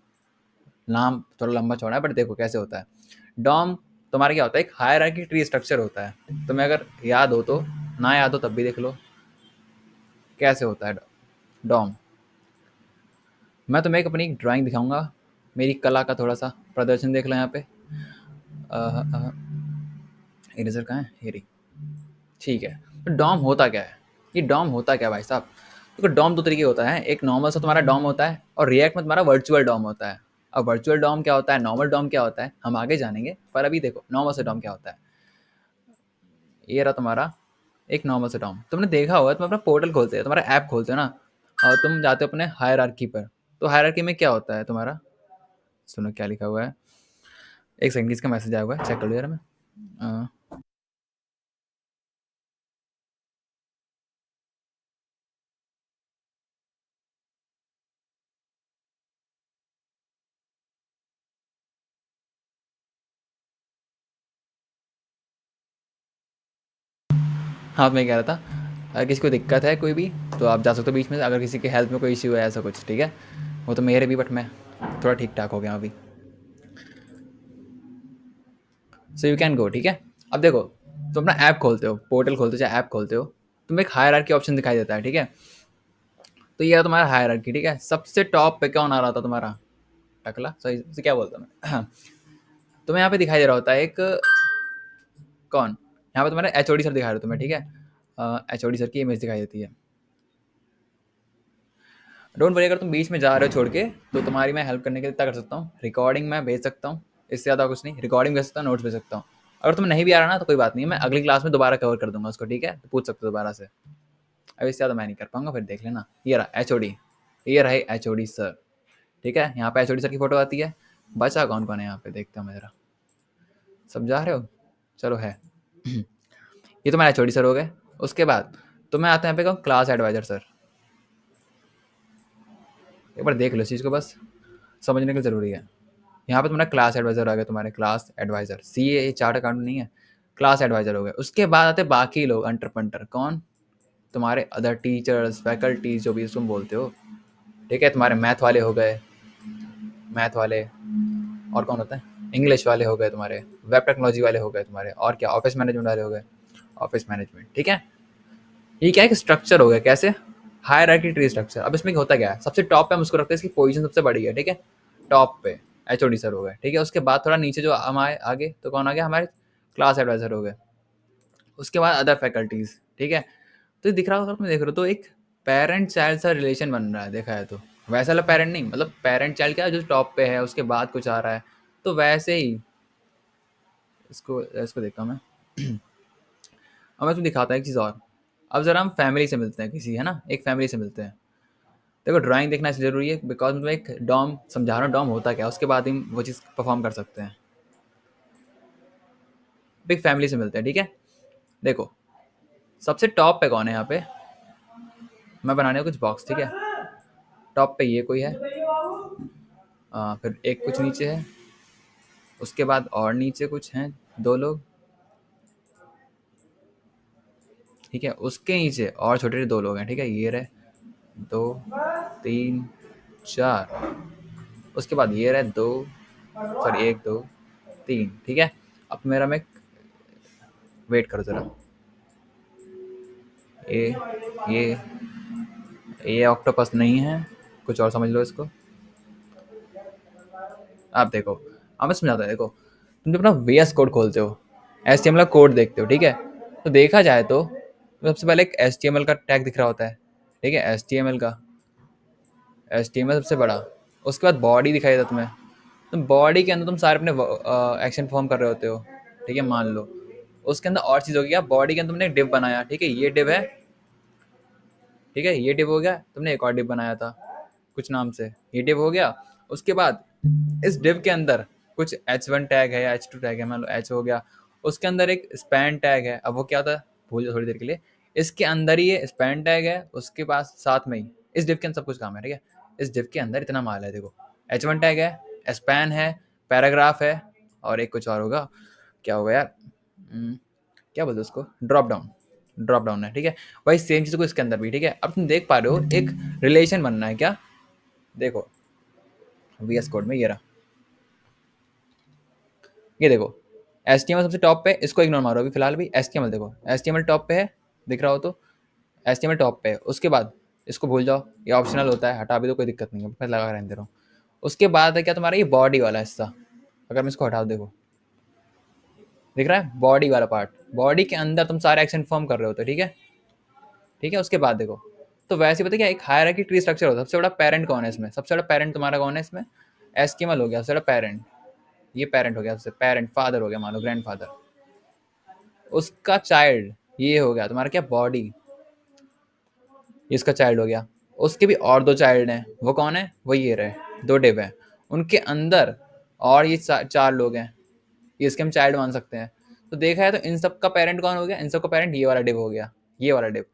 नाम थोड़ा लंबा चौड़ा है बट देखो कैसे होता है। डॉम तुम्हारा क्या होता है, एक हायरार्की ट्री स्ट्रक्चर होता है। तुम्हें अगर याद हो तो, ना याद हो तब भी देख लो कैसे होता है डॉम। मैं तुम्हें एक अपनी ड्राइंग दिखाऊंगा, मेरी कला का थोड़ा सा प्रदर्शन देख लो यहाँ पे। इरेजर कहाँ है, ये रही, ठीक है। तो डॉम होता क्या है, ये डॉम होता क्या है भाई साहब। देखो डॉम दो तरीके होता है, एक नॉर्मल सा तुम्हारा डॉम होता है, और रिएक्ट में तुम्हारा वर्चुअल डॉम होता है। अब वर्चुअल डॉम क्या होता है, नॉर्मल डॉम क्या होता है, हम आगे जानेंगे, पर अभी देखो नॉर्मल से डॉम क्या होता है। ये रहा तुम्हारा एक नॉर्मल से डॉम। तुमने देखा होगा, तुम अपना पोर्टल खोलते हो, तुम्हारा ऐप खोलते हो ना, और तुम जाते हो अपने हायरार्की पर। तो हायरार्की में क्या होता है तुम्हारा, सुनो क्या लिखा हुआ है, एक सेकंड, इसका मैसेज आया हुआ है, चेक कर लो यार मैं। हाँ मैं कह रहा था, अगर किसी को दिक्कत है कोई भी तो आप जा सकते हो बीच में, अगर किसी के हेल्थ में कोई इश्यू है ऐसा कुछ, ठीक है। वो तो मेरे भी, बट मैं थोड़ा ठीक ठाक हो गया अभी, सो यू कैन गो, ठीक है। अब देखो, तुम अपना ऐप खोलते हो, पोर्टल खोलते हो चाहे ऐप खोलते हो, तुम्हें एक हायरार्की ऑप्शन दिखाई देता है, ठीक है। तो ये है तुम्हारा हायरार्की, ठीक है। सबसे टॉप पे कौन आ रहा था तुम्हारा, टकला, सही से क्या बोलता हूँ मैं तुम्हें यहाँ पे दिखाई दे रहा होता है एक कौन, यहाँ पे तुम्हारे एचओडी सर दिखा रहे हो तुम्हें, ठीक है। एचओडी सर की इमेज दिखाई देती है। डोंट वरी, अगर तुम बीच में जा रहे हो छोड़ के, तो तुम्हारी मैं हेल्प करने के लिए इतना कर सकता हूँ, रिकॉर्डिंग मैं भेज सकता हूँ, इससे ज़्यादा कुछ नहीं। रिकॉर्डिंग भेज सकता हूँ, नोट्स भेज सकता हूँ। अगर तुम्हें नहीं भी आ रहा ना तो कोई बात नहीं है, मैं अगली क्लास में दोबारा कवर कर दूंगा उसको, ठीक है। तो पूछ सकते हो दोबारा से। अब इससे ज़्यादा मैं नहीं कर पाऊंगा, फिर देख लेना। ये रहा एचओडी, ये रहे एचओडी सर, ठीक है। यहाँ पे एचओडी सर की फोटो आती है। बचा कौन कौन है यहाँ पे, देखते हो मेरा, समझा रहे हो, चलो है ये तुम्हारे एचओडी सर हो गए। उसके बाद तुम्हें आते हैं यहाँ पे कौन, क्लास एडवाइजर सर। एक बार देख लो इस चीज़ को, बस समझने के लिए ज़रूरी है। यहाँ पे तुम्हारा क्लास एडवाइजर आ गया, तुम्हारे क्लास एडवाइजर, सी ए चार्ट अकाउंट नहीं है, क्लास एडवाइजर हो गए। उसके बाद आते बाकी लोग, अंटर पंटर, कौन, तुम्हारे अदर टीचर्स, फैकल्टीज, जो भी तुम बोलते हो, ठीक है। तुम्हारे मैथ वाले हो गए, मैथ वाले, और कौन होता है, इंग्लिश वाले हो गए तुम्हारे, वेब टेक्नोलॉजी वाले हो गए तुम्हारे, और क्या, ऑफिस मैनेजमेंट वाले हो गए, ऑफिस मैनेजमेंट, ठीक है। ये क्या है कि स्ट्रक्चर हो गया, कैसे, हायरार्की ट्री स्ट्रक्चर। अब इसमें होता क्या है, सबसे टॉप पे हम उसको रखते हैं, इसकी पोजीशन सबसे बड़ी है, ठीक है। टॉप पे एचओडी सर हो गए, ठीक है। उसके बाद थोड़ा नीचे जो हमारे आगे, तो कौन आ गया, हमारे क्लास एडवाइजर हो गए। उसके बाद अदर फैकल्टीज, ठीक है। तो ये दिख रहा होगा, तुम देख रहे हो, तो एक पेरेंट चाइल्ड सा रिलेशन बन रहा है, देखा है तो। वैसा वाला पेरेंट नहीं, मतलब पेरेंट चाइल्ड क्या, जो टॉप पे है, उसके बाद कुछ आ रहा है, तो वैसे ही इसको इसको देखता हूँ मैं अब मैं तुम्हें दिखाता हूँ एक चीज़ और। अब ज़रा हम फैमिली से मिलते हैं किसी, है ना, एक फैमिली से मिलते हैं। देखो, ड्राइंग देखना इसलिए ज़रूरी है बिकॉज मैं एक डॉम समझा रहा हूँ, डॉम होता क्या है, उसके बाद ही हम वो चीज़ परफॉर्म कर सकते हैं। एक फैमिली से मिलते हैं, ठीक है। देखो, सबसे टॉप पे कौन है यहाँ पे, मैं बनाने का कुछ बॉक्स, ठीक है। टॉप पे ये कोई है, फिर एक कुछ नीचे है, उसके बाद और नीचे कुछ हैं, दो लोग, ठीक है। उसके नीचे और छोटे छोटे दो लोग हैं, ठीक है। ये रहे दो, तीन, चार, उसके बाद ये रहे दो, सॉरी एक, दो, तीन, ठीक है। अब मेरा मैं, वेट करो ज़रा, ये ये ये ऑक्टोपस नहीं है, कुछ और समझ लो इसको। आप देखो, अब मैं समझाता हूँ, देखो, तुम जब अपना वीएस कोड खोलते हो, एचटीएमएल का कोड देखते हो, ठीक है। तो देखा जाए तो सबसे पहले एक एचटीएमएल का टैग दिख रहा होता है, ठीक है। एचटीएमएल का, एचटीएमएल सबसे बड़ा। उसके बाद बॉडी दिखाई देता तुम्हें, तुम बॉडी के अंदर तुम सारे अपने एक्शन परफॉर्म कर रहे होते हो, ठीक है, मान लो। उसके अंदर और चीज़ होगी, क्या, बॉडी के अंदर तुमने एक डिव बनाया, ठीक है, ये डिव है, ठीक है। ये डिव हो गया, तुमने एक और डिव बनाया था कुछ नाम से, ये डिव हो गया। उसके बाद इस डिव के अंदर कुछ H1 टैग है या H2 टैग है, मान लो H हो गया। उसके अंदर एक स्पैन टैग है, अब वो क्या होता है भूल जाओ थोड़ी देर के लिए। इसके अंदर ही ये स्पैन टैग है, उसके पास साथ में ही इस डिव के अंदर सब कुछ काम है, ठीक है। इस डिव के अंदर इतना माल है, देखो, H1 टैग है, स्पैन है, पैराग्राफ है, और एक कुछ और होगा, क्या होगा यार, क्या बोलते हैं उसको, ड्रॉप डाउन, ड्रॉप डाउन है, ठीक है। वही सेम चीज़ को इसके अंदर भी, ठीक है। अब तुम देख पा रहे हो एक रिलेशन बनना है, क्या, देखो, वीएस कोड में ये रहा, ये देखो, एचटीएमएल सबसे टॉप पे, इसको इग्नोर मारो अभी फिलहाल भी। एचटीएमएल देखो, एचटीएमएल टॉप पे है, दिख रहा हो तो, एचटीएमएल टॉप पे है। उसके बाद इसको भूल जाओ, ये ऑप्शनल होता है, हटा भी तो कोई दिक्कत नहीं है, मैं लगा रहने दे रहा हूँ। उसके बाद है क्या, तुम्हारा ये बॉडी वाला हिस्सा, अगर मैं इसको हटा, देखो, दिख रहा है बॉडी वाला पार्ट, बॉडी के अंदर तुम सारे एक्शन फॉर्म कर रहे होते हो, ठीक है, ठीक है। उसके बाद देखो, तो वैसे ही पता क्या, एक हायरार्की ट्री स्ट्रक्चर होता है। सबसे बड़ा पेरेंट कौन है इसमें, सबसे बड़ा पेरेंट तुम्हारा कौन है इसमें, एचटीएमएल हो गया सबसे बड़ा पेरेंट, ये पेरेंट हो गया सबसे, पेरेंट फादर हो गया, मान लो ग्रैंड फादर। उसका चाइल्ड ये हो गया तुम्हारा क्या, बॉडी, इसका चाइल्ड हो गया। उसके भी और दो चाइल्ड हैं, वो कौन है, वो ये रहे, दो डिव हैं। उनके अंदर और ये चार लोग हैं, ये इसके हम चाइल्ड मान सकते हैं। तो देखा है तो इन सब का पेरेंट कौन हो गया, इन सब का पेरेंट ये वाला डिव हो गया, ये वाला डिव।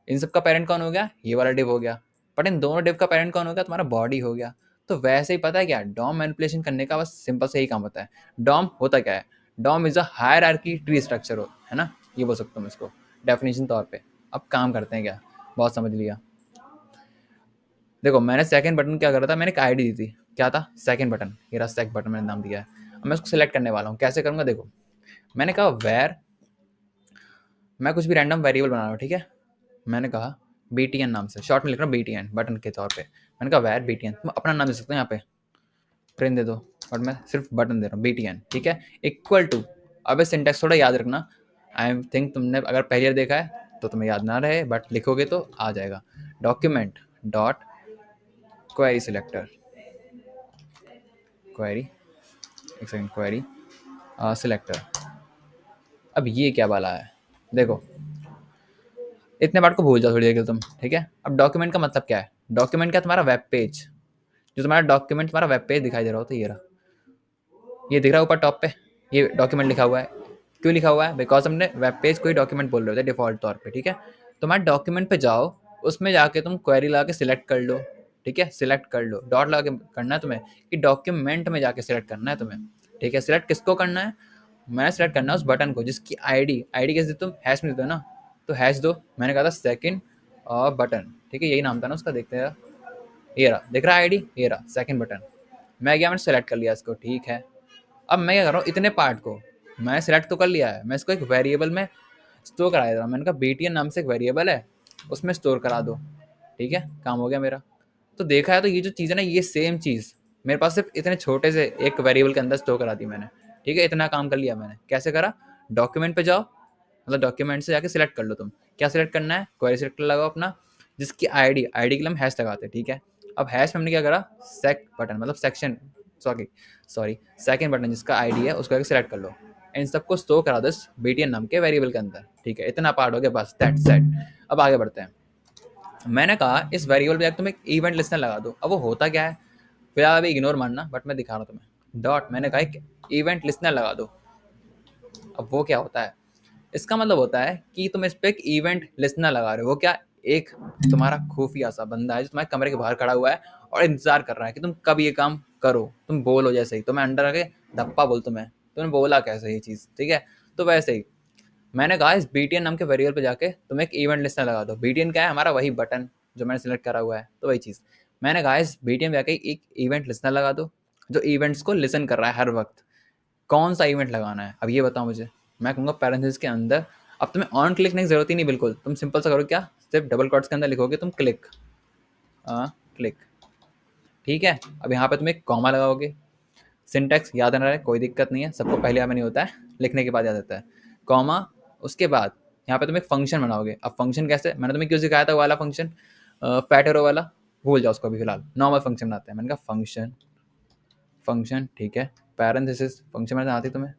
इन सब का पेरेंट कौन हो गया, ये वाला डिव हो गया। बट इन दोनों डिव का पेरेंट कौन हो गया, तुम्हारा बॉडी हो गया। तो वैसे ही पता है क्या, डॉम मैनिपुलेशन करने का बस सिंपल से ही काम होता है। डॉम होता क्या है, DOM is a hierarchy tree structure, है ना, ये बोल सकता हूँ इसको डेफिनेशन तौर पे। अब काम करते हैं क्या, बहुत समझ लिया। देखो, मैंने सेकंड बटन क्या करा था, मैंने एक आईडी दी थी, क्या था, सेकंड बटन, ये रहा सेक बटन मैंने नाम दिया है। अब मैं उसको सिलेक्ट करने वाला हूँ, कैसे करूँगा, देखो, मैंने कहा वेर, मैं कुछ भी रैंडम वेरिएबल बना रहा हूँ, ठीक है। मैंने कहा btn नाम से, शॉर्ट में लिख रहा हूँ btn बटन के तौर पे। मैंने कहा वेर btn, तुम अपना नाम दे सकते हो यहाँ पे, प्रिंट दे दो, और मैं सिर्फ बटन दे रहा हूँ btn, ठीक है। इक्वल टू, अब सिंटेक्स थोड़ा याद रखना, आई थिंक तुमने अगर पहले देखा है तो तुम्हें याद ना रहे, बट लिखोगे तो आ जाएगा। Document dot query selector, query, एक सेकंड, क्वेरी सिलेक्टर। अब ये क्या वाला है, देखो इतने पार्ट को भूल जाओ थोड़ी देर के लिए तुम, ठीक है। अब डॉक्यूमेंट का मतलब क्या है, डॉक्यूमेंट क्या, तुम्हारा वेब पेज, जो तुम्हारा डॉक्यूमेंट, तुम्हारा वेब पेज दिखाई दे रहा हो तो ये रहा, ये दिख रहा है ऊपर टॉप पे, ये डॉक्यूमेंट लिखा हुआ है। क्यों लिखा हुआ है, बिकॉज हमने वेब पेज को ही डॉक्यूमेंट बोल रहे होते हैं डिफॉल्ट तौर पे, ठीक है। तुम्हारे डॉक्यूमेंट पे जाओ, उसमें जाके तुम क्वेरी लगा के सिलेक्ट कर लो, ठीक है। सिलेक्ट कर लो, डॉट लगा के करना है तुम्हें, कि डॉक्यूमेंट में जाके सिलेक्ट करना है तुम्हें, ठीक है। सिलेक्ट किसको करना है, मैंने सिलेक्ट करना है उस बटन को जिसकी आईडी कैसे तुम हैश में दे दो ना, तो हैश दो। मैंने कहा था सेकंड बटन, ठीक है, यही नाम था ना उसका, देखते हैं। ये रहा, दिख रहा है आईडी, ये रहा सेकंड बटन। मैं गया, मैंने सेलेक्ट कर लिया इसको, ठीक है। अब मैं क्या कर रहा हूँ, इतने पार्ट को मैं सिलेक्ट तो कर लिया है, मैं इसको एक वेरिएबल में स्टोर करा देता हूँ। मैंने कहा btn नाम से एक वेरिएबल है, उसमें स्टोर करा दो, ठीक है। काम हो गया मेरा। तो देखा है तो ये जो चीज़ है ना, ये सेम चीज़ मेरे पास सिर्फ इतने छोटे से एक वेरिएबल के अंदर स्टोर करा दी मैंने, ठीक है। इतना काम कर लिया मैंने, कैसे करा, डॉक्यूमेंट पे जाओ, मतलब डॉक्यूमेंट से जाके सिलेक्ट कर लो तुम, क्या सिलेक्ट करना है, क्वेरी सिलेक्टर लगाओ अपना, जिसकी आईडी के लिए हम हैश लगाते हैं, ठीक है। अब हैश में हमने क्या करा, सेक बटन मतलब सेक्शन, सॉरी सेकंड बटन जिसका आईडी है उसको सिलेक्ट कर लो, इन सबको स्टोर करा दो इस btn नाम के वेरिएबल के अंदर, ठीक है। इतना पार्ट हो गया, बस दैट सेट। अब आगे बढ़ते हैं। मैंने कहा इस वेरिएबल पे तुम एक इवेंट लिस्टनर लगा दो। अब वो होता क्या है, फिलहाल अभी इग्नोर मानना, बट मैं दिखा रहा हूँ तुम्हें। डॉट, मैंने कहा एक इवेंट लिस्टनर लगा दो। अब वो क्या होता है, इसका मतलब होता है कि तुम इस पे एक इवेंट लिस्टनर लगा रहे हो। वो क्या, एक तुम्हारा खुफिया सा बंदा है जो तुम्हारे कमरे के बाहर खड़ा हुआ है और इंतजार कर रहा है कि तुम कब ये काम करो, तुम बोलो जैसे ही, तो मैं अंडर आके धप्पा बोल, तुम्हें तुमने बोला कैसे ये चीज़, ठीक है। तो वैसे ही मैंने कहा इस btn नाम के वेरिएबल पे जाके तुम एक इवेंट लिस्टनर लगा दो। btn क्या है, हमारा वही बटन जो मैंने सिलेक्ट करा हुआ है, तो वही चीज़। मैंने कहा इस btn पे जाके एक इवेंट लिस्टनर लगा दो जो इवेंट्स को लिसन कर रहा है हर वक्त। कौन सा इवेंट लगाना है, अब ये बताओ मुझे। मैं कहूँगा पैरेंथेसिस के अंदर, अब तुम्हें ऑन क्लिक लिखने की जरूरत ही नहीं, बिल्कुल तुम सिंपल सा करो, क्या, सिर्फ डबल कॉट्स के अंदर लिखोगे तुम क्लिक, क्लिक, ठीक है। अब यहाँ पे तुम एक कॉमा लगाओगे, सिंटैक्स याद ना रहे कोई दिक्कत नहीं है, सबको पहले यहाँ में नहीं होता है, लिखने के बाद याद आता है, कॉमा। उसके बाद यहाँ पे तुम एक फंक्शन बनाओगे। अब फंक्शन कैसे, मैंने तुम्हें क्यों सिखाया था वो वाला फंक्शन, फैटेरो वाला, भूल जाओ उसको अभी फिलहाल, नॉर्मल फंक्शन बनाते हैं। मैंने कहा फंक्शन, फंक्शन, ठीक है, पैरेंथेसिस फंक्शन में आती तुम्हें,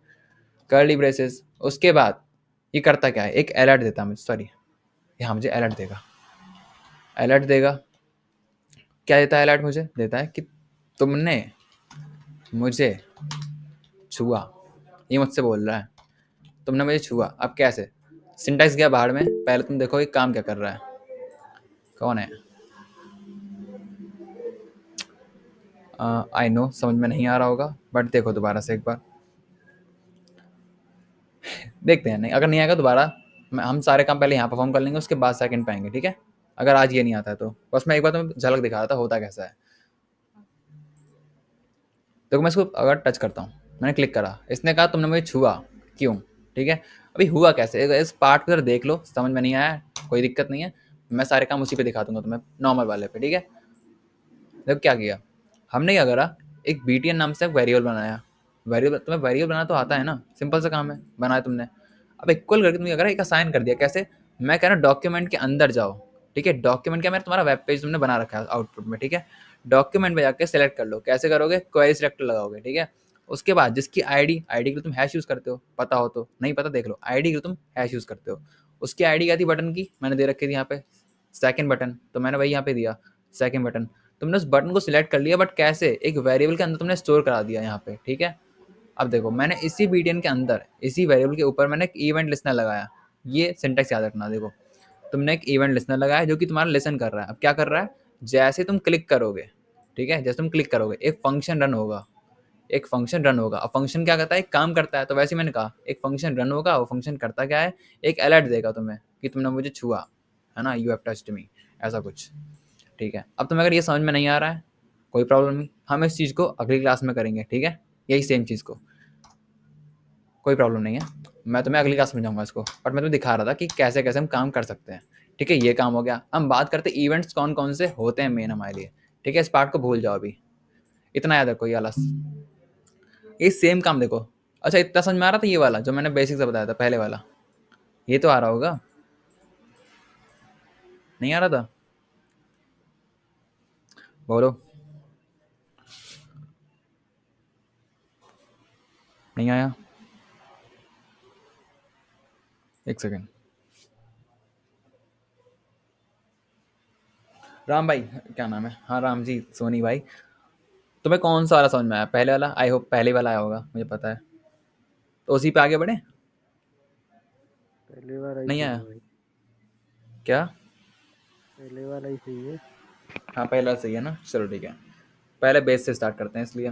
कर्ली ब्रेसेस। उसके बाद ये करता क्या है, एक अलर्ट देता है मुझे, सॉरी यहाँ मुझे अलर्ट देगा, अलर्ट देगा। क्या देता है अलर्ट, मुझे देता है कि तुमने मुझे छुआ, ये मुझसे बोल रहा है तुमने मुझे छुआ। अब कैसे, सिंटैक्स गया बाहर में, पहले तुम देखो ये काम क्या कर रहा है, कौन है। आई नो समझ में नहीं आ रहा होगा, बट देखो दोबारा से एक बार देखते हैं, नहीं अगर नहीं आएगा दोबारा हम सारे काम पहले यहाँ परफॉर्म कर लेंगे, उसके बाद सेकंड पाएंगे, ठीक है। अगर आज ये नहीं आता है तो बस मैं एक बार तुम्हें झलक दिखा रहा था होता कैसा है। देखो मैं इसको अगर टच करता हूँ, मैंने क्लिक करा, इसने कहा तुमने मुझे छुआ, क्यों, ठीक है। अभी हुआ कैसे, इस पार्ट को देख लो, समझ में नहीं आया कोई दिक्कत नहीं है, मैं सारे काम उसी पे दिखा दूंगा तुम्हें, नॉर्मल वाले पे, ठीक है। देखो क्या किया हमने, क्या करा, एक btn नाम से एक वेरिएबल बनाया। वेरिएबल, तुम्हें वेरिएबल बनाना तो आता है ना, सिंपल सा काम है, बनाया तुमने। अब इक्वल करके तुमने क्या करा, एक असाइन कर दिया। कैसे, मैं कह रहा हूँ डॉक्यूमेंट के अंदर जाओ, ठीक है। डॉक्यूमेंट क्या, मेरा तुम्हारा वेब पेज तुमने बना रखा है आउटपुट में, ठीक है। डॉक्यूमेंट में जाके सेलेक्ट कर लो, कैसे करोगे, क्वेरी सिलेक्टर लगाओगे, ठीक है। उसके बाद जिसकी आईडी के लिए तुम हैश यूज़ करते हो, पता हो तो, नहीं पता देख लो, आईडी के लिए तुम हैश यूज़ करते हो। उसकी आईडी क्या थी बटन की, मैंने दे रखी थी यहाँ पे सेकंड बटन, तो मैंने वही यहाँ पे दिया सेकंड बटन। तुमने उस बटन को सिलेक्ट कर लिया, बट कैसे, एक वेरिएबल के अंदर तुमने स्टोर करा दिया यहाँ पे, ठीक है। अब देखो मैंने इसी btn के अंदर, इसी वेरिएबल के ऊपर मैंने एक इवेंट लिस्टनर लगाया। ये सिंटैक्स याद रखना, देखो तुमने एक इवेंट लिस्टनर लगाया जो कि तुम्हारा लिसन कर रहा है। अब क्या कर रहा है, जैसे तुम क्लिक करोगे, ठीक है, जैसे तुम क्लिक करोगे एक फंक्शन रन होगा, एक फंक्शन रन होगा। अब फंक्शन क्या करता है, एक काम करता है, तो वैसे ही मैंने कहा एक फंक्शन रन होगा, वो फंक्शन करता क्या है, एक अलर्ट देगा तुम्हें कि तुमने मुझे छुआ, है ना, यू हैव टच्ड मी, ऐसा कुछ, ठीक है। अब तुम्हें अगर ये समझ में नहीं आ रहा है कोई प्रॉब्लम नहीं, हम इस चीज़ को अगली क्लास में करेंगे, ठीक है, यही सेम चीज़ को। कोई प्रॉब्लम नहीं है, मैं तुम्हें अगली क्लास समझाऊंगा इसको, बट मैं तुम्हें दिखा रहा था कि कैसे कैसे हम काम कर सकते हैं। ठीक है, ये काम हो गया। हम बात करते हैं इवेंट्स कौन कौन से होते हैं मेन हमारे लिए। ठीक है, इस पार्ट को भूल जाओ अभी, इतना याद रखो ये आलस। ये सेम काम देखो। अच्छा, इतना समझ में आ रहा था ये वाला जो मैंने बेसिक से बताया था पहले वाला? ये तो आ रहा होगा, नहीं आ रहा था? बोलो, नहीं आया? एक सेकेंड। राम भाई, क्या नाम है? हाँ राम जी, सोनी भाई। तुम्हें कौन सा वाला समझ में आया? पहले वाला? आई होप पहले वाला आया होगा, मुझे पता है। तो उसी पे आगे बढ़े? पहले वाला ही नहीं सही आया है भाई, क्या? पहले वाला ही सही है। हाँ पहला सही है ना, चलो ठीक है। पहले बेस से स्टार्ट करते हैं इसलिए।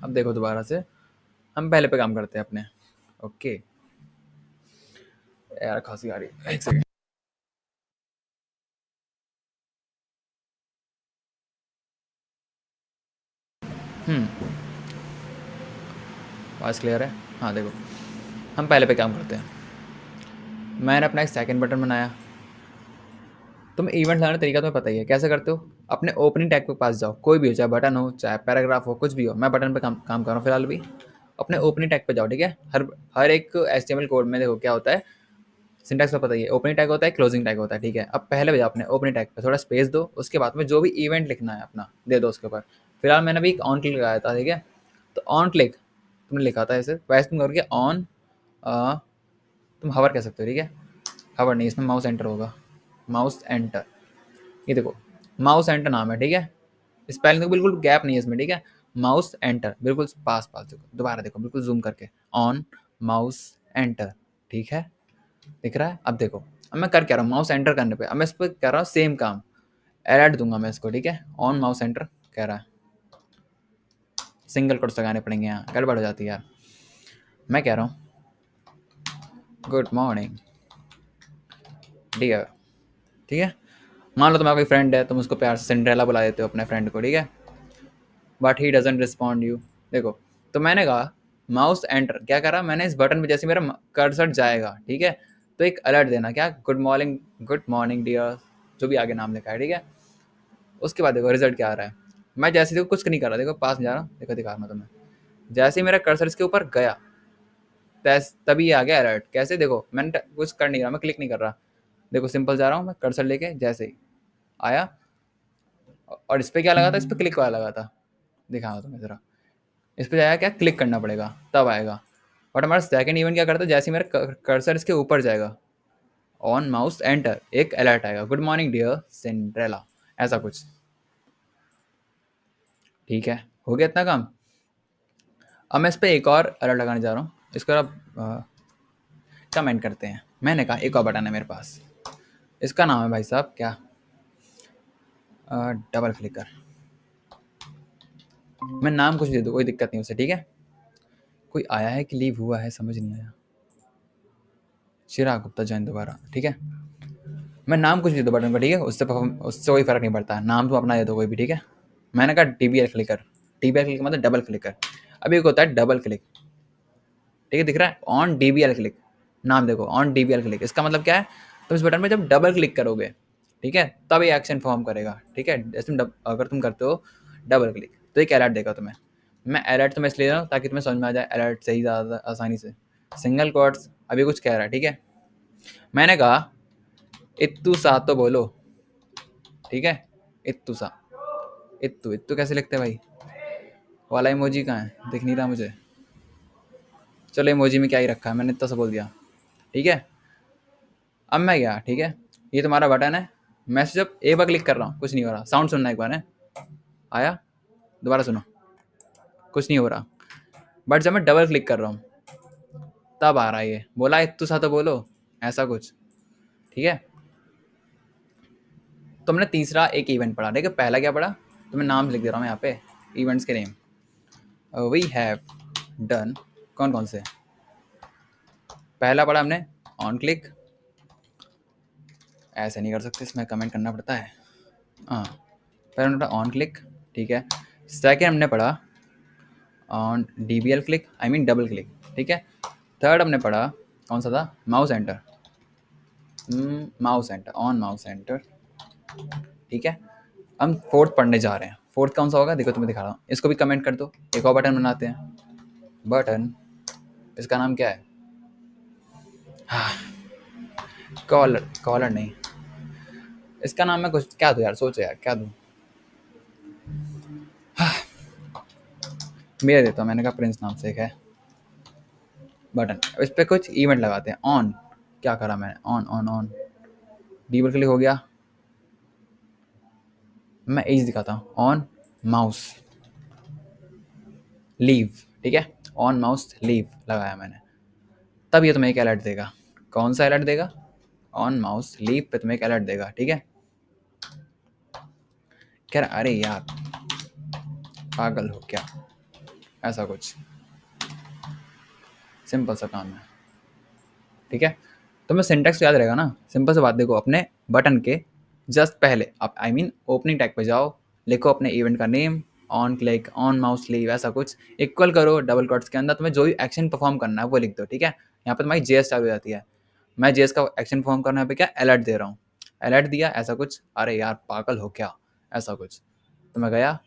अब देखो दोबारा से, हम पहले पे काम करते हैं अपने। ओके यार, खांसी आ रही है, एक सेकेंड। आवाज़ क्लियर है? हाँ देखो, हम पहले पे काम करते हैं। मैंने अपना एक सेकंड बटन बनाया। तुम इवेंट लाने का तरीका तुम्हें पता ही है, कैसे करते हो? अपने ओपनिंग टैग के पास जाओ, कोई भी हो, चाहे बटन हो चाहे पैराग्राफ हो, कुछ भी हो। मैं बटन पे काम कर रहा हूँ फिलहाल भी। अपने ओपनिंग टैग पे जाओ, ठीक है? हर हर एक HTML कोड में देखो क्या होता है, सिंटैक्स का पता ही है। ओपनिंग टैग होता है, क्लोजिंग टैग होता है, ठीक है? अब पहले जाओ अपने ओपनिंग टैग पे, थोड़ा स्पेस दो, उसके बाद में जो भी इवेंट लिखना है अपना दे दो उसके ऊपर। फिलहाल मैंने अभी एक ऑन क्लिक लगाया था, ठीक है? तो ऑन क्लिक तुमने लिखा था ऐसे, वैसे तुम करके ऑन, तुम हवर कह सकते हो, ठीक है? हवर नहीं, इसमें माउस एंटर होगा, माउस एंटर। ये देखो, माउस एंटर नाम है, ठीक है? स्पेलिंग तो बिल्कुल गैप नहीं है इसमें, ठीक है? माउस एंटर, बिल्कुल पास पास देखो, दोबारा देखो बिल्कुल जूम करके, ऑन माउस एंटर, ठीक है? दिख रहा है? अब देखो, अब मैं कर क्या रहा हूँ माउस एंटर करने पे, अब मैं इस पर कर रहा हूँ सेम काम, एड दूंगा मैं इसको, ठीक है? ऑन माउस एंटर कह रहा है, सिंगल कोट्स लगाने पड़ेंगे, यहाँ गड़बड़ हो जाती है यार। मैं कह रहा हूँ गुड मॉर्निंग डियर, ठीक है? मान लो तुम्हारा कोई फ्रेंड है, तुम उसको प्यार से सिंड्रेला बुला देते हो अपने फ्रेंड को, ठीक है? But he doesn't respond you. देखो, तो मैंने कहा माउस एंटर, क्या करा मैंने? इस बटन पे जैसे मेरा कर्सर जाएगा, ठीक है, तो एक अलर्ट देना, क्या? गुड मॉर्निंग डियर, जो भी आगे नाम लिखा है, ठीक है? उसके बाद देखो रिजल्ट क्या आ रहा है। मैं जैसे देखो कुछ नहीं कर रहा, देखो पास में जा रहा हूँ, देखो दिखा रहा हूँ तुम्हें। जैसे ही मेरा कर्सर इसके ऊपर गया, तभी आ गया अलर्ट। कैसे? देखो मैंने कुछ कर नहीं रहा, मैं क्लिक नहीं कर रहा, देखो सिंपल जा रहा हूँ मैं कर्सर लेके, जैसे ही आया। और इस पर क्या लगा था? इस पर क्लिक वाला लगा था, दिखाऊँ तुम्हें ज़रा। इस पर जाएगा क्या? क्लिक करना पड़ेगा तब आएगा। बट हमारा सेकंड इवेंट क्या करता है? जैसे ही मेरा कर्सर इसके ऊपर जाएगा, ऑन माउस एंटर, एक अलर्ट आएगा, गुड मॉर्निंग डियर सिंड्रेला, ऐसा कुछ, ठीक है? हो गया इतना काम। अब मैं इस पर एक और अलर्ट लगाने जा रहा हूँ, इसको आप कमेंट करते हैं। मैंने कहा एक और बटन है मेरे पास, इसका नाम है भाई साहब क्या, डबल क्लिकर। मैं नाम कुछ दे दूँ, कोई दिक्कत नहीं उसे, ठीक है? कोई आया है कि लीव हुआ है, समझ नहीं आया। चिराग गुप्ता जैन दोबारा, ठीक है? मैं नाम कुछ दे दो बटन पर, ठीक है? उससे कोई फर्क नहीं पड़ता, नाम तुम अपना दे दो कोई भी, ठीक है? मैंने कहा DBL क्लिकर, DBL क्लिक मतलब डबल क्लिकर। अभी एक होता है डबल क्लिक, ठीक है? दिख रहा है ऑन DBL क्लिक, नाम देखो ऑन DBL क्लिक, इसका मतलब क्या है? तुम इस बटन में जब डबल क्लिक करोगे, ठीक है, तब ये एक्शन फॉर्म करेगा, ठीक है? जैसे अगर तुम करते हो डबल क्लिक तो एक अलर्ट देगा तुम्हें। मैं अलर्ट तुम्हें इसलिए दे रहा हूँ ताकि तुम्हें समझ में आ जाए अलर्ट सही ज़्यादा आसानी से। सिंगल कोट्स, अभी कुछ कह रहा है, ठीक है? मैंने कहा इत्तू सा तो बोलो, ठीक है? इत्तू सा, इत्तू इत्तू कैसे लिखते हैं भाई? वाला इमोजी कहाँ है, दिख नहीं रहा मुझे। चलो इमोजी में क्या ही रखा है, मैंने इतना सा बोल दिया, ठीक है? अब मैं गया, ठीक है? ये तुम्हारा बटन है, मैं जब एक बार क्लिक कर रहा हूँ कुछ नहीं हो रहा, साउंड सुनना एक बार है, आया? दोबारा सुनो, कुछ नहीं हो रहा। बट जब मैं डबल क्लिक कर रहा हूँ तब आ रहा है, ये बोला इत्तू सा तो बोलो, ऐसा कुछ, ठीक है? तुमने तीसरा एक इवेंट पढ़ा, ठीक है? पहला क्या पढ़ा? तुम्हें नाम लिख दे रहा हूँ यहाँ पे, इवेंट्स के नेम। वी हैव डन, कौन कौन से? पहला पढ़ा हमने ऑन क्लिक, ऐसे नहीं कर सकते, इसमें कमेंट करना पड़ता है। हाँ, पहले हमने पढ़ा ऑन क्लिक, ठीक है? सेकेंड हमने पढ़ा on DBL click, I mean double click, ठीक है। थर्ड हमने पढ़ा कौन सा था, mouse enter, mouse enter, on mouse enter, ठीक है। हम फोर्थ पढ़ने जा रहे हैं। फोर्थ कौन सा होगा देखो, तुम्हें दिखा रहा हूँ, इसको भी कमेंट कर दो। एक और बटन बनाते हैं, बटन, इसका नाम क्या है, कॉलर, कॉलर नहीं, इसका नाम मैं कुछ क्या दूँ यार, सोचो यार क्या दूँ। मेरा देता हूँ, मैंने कहा प्रिंस नाम से एक है बटन। अब इस पर कुछ इवेंट लगाते हैं। ऑन, क्या करा मैंने, on on on, double click हो गया। मैं एज दिखाता हूँ, ऑन माउस लीव, ठीक है, ऑन माउस लीव लगाया मैंने, तब ये तुम्हें एक अलर्ट देगा। कौन सा अलर्ट देगा, ऑन माउस लीव पे तुम्हें एक अलर्ट देगा, ठीक है। कह रहा अरे यार पागल हो क्या, ऐसा कुछ सिंपल सा काम है, ठीक है। तुम्हें सिंटैक्स याद रहेगा ना, सिंपल सी बात, देखो अपने बटन के जस्ट पहले आप आई मीन ओपनिंग टैग पे जाओ, लिखो अपने इवेंट का name, on click, on mouse leave, ऐसा कुछ इक्वल करो, डबल कट्स के अंदर तुम्हें जो भी एक्शन परफॉर्म करना है वो लिख दो, ठीक है। यहाँ पे तुम्हारी जेएस चालू हो जाती है, मैं जेएस का एक्शन परफॉर्म करने पे क्या अलर्ट दे रहा हूँ, अलर्ट दिया ऐसा कुछ, अरे यार पागल हो क्या, ऐसा कुछ। तो मैं गया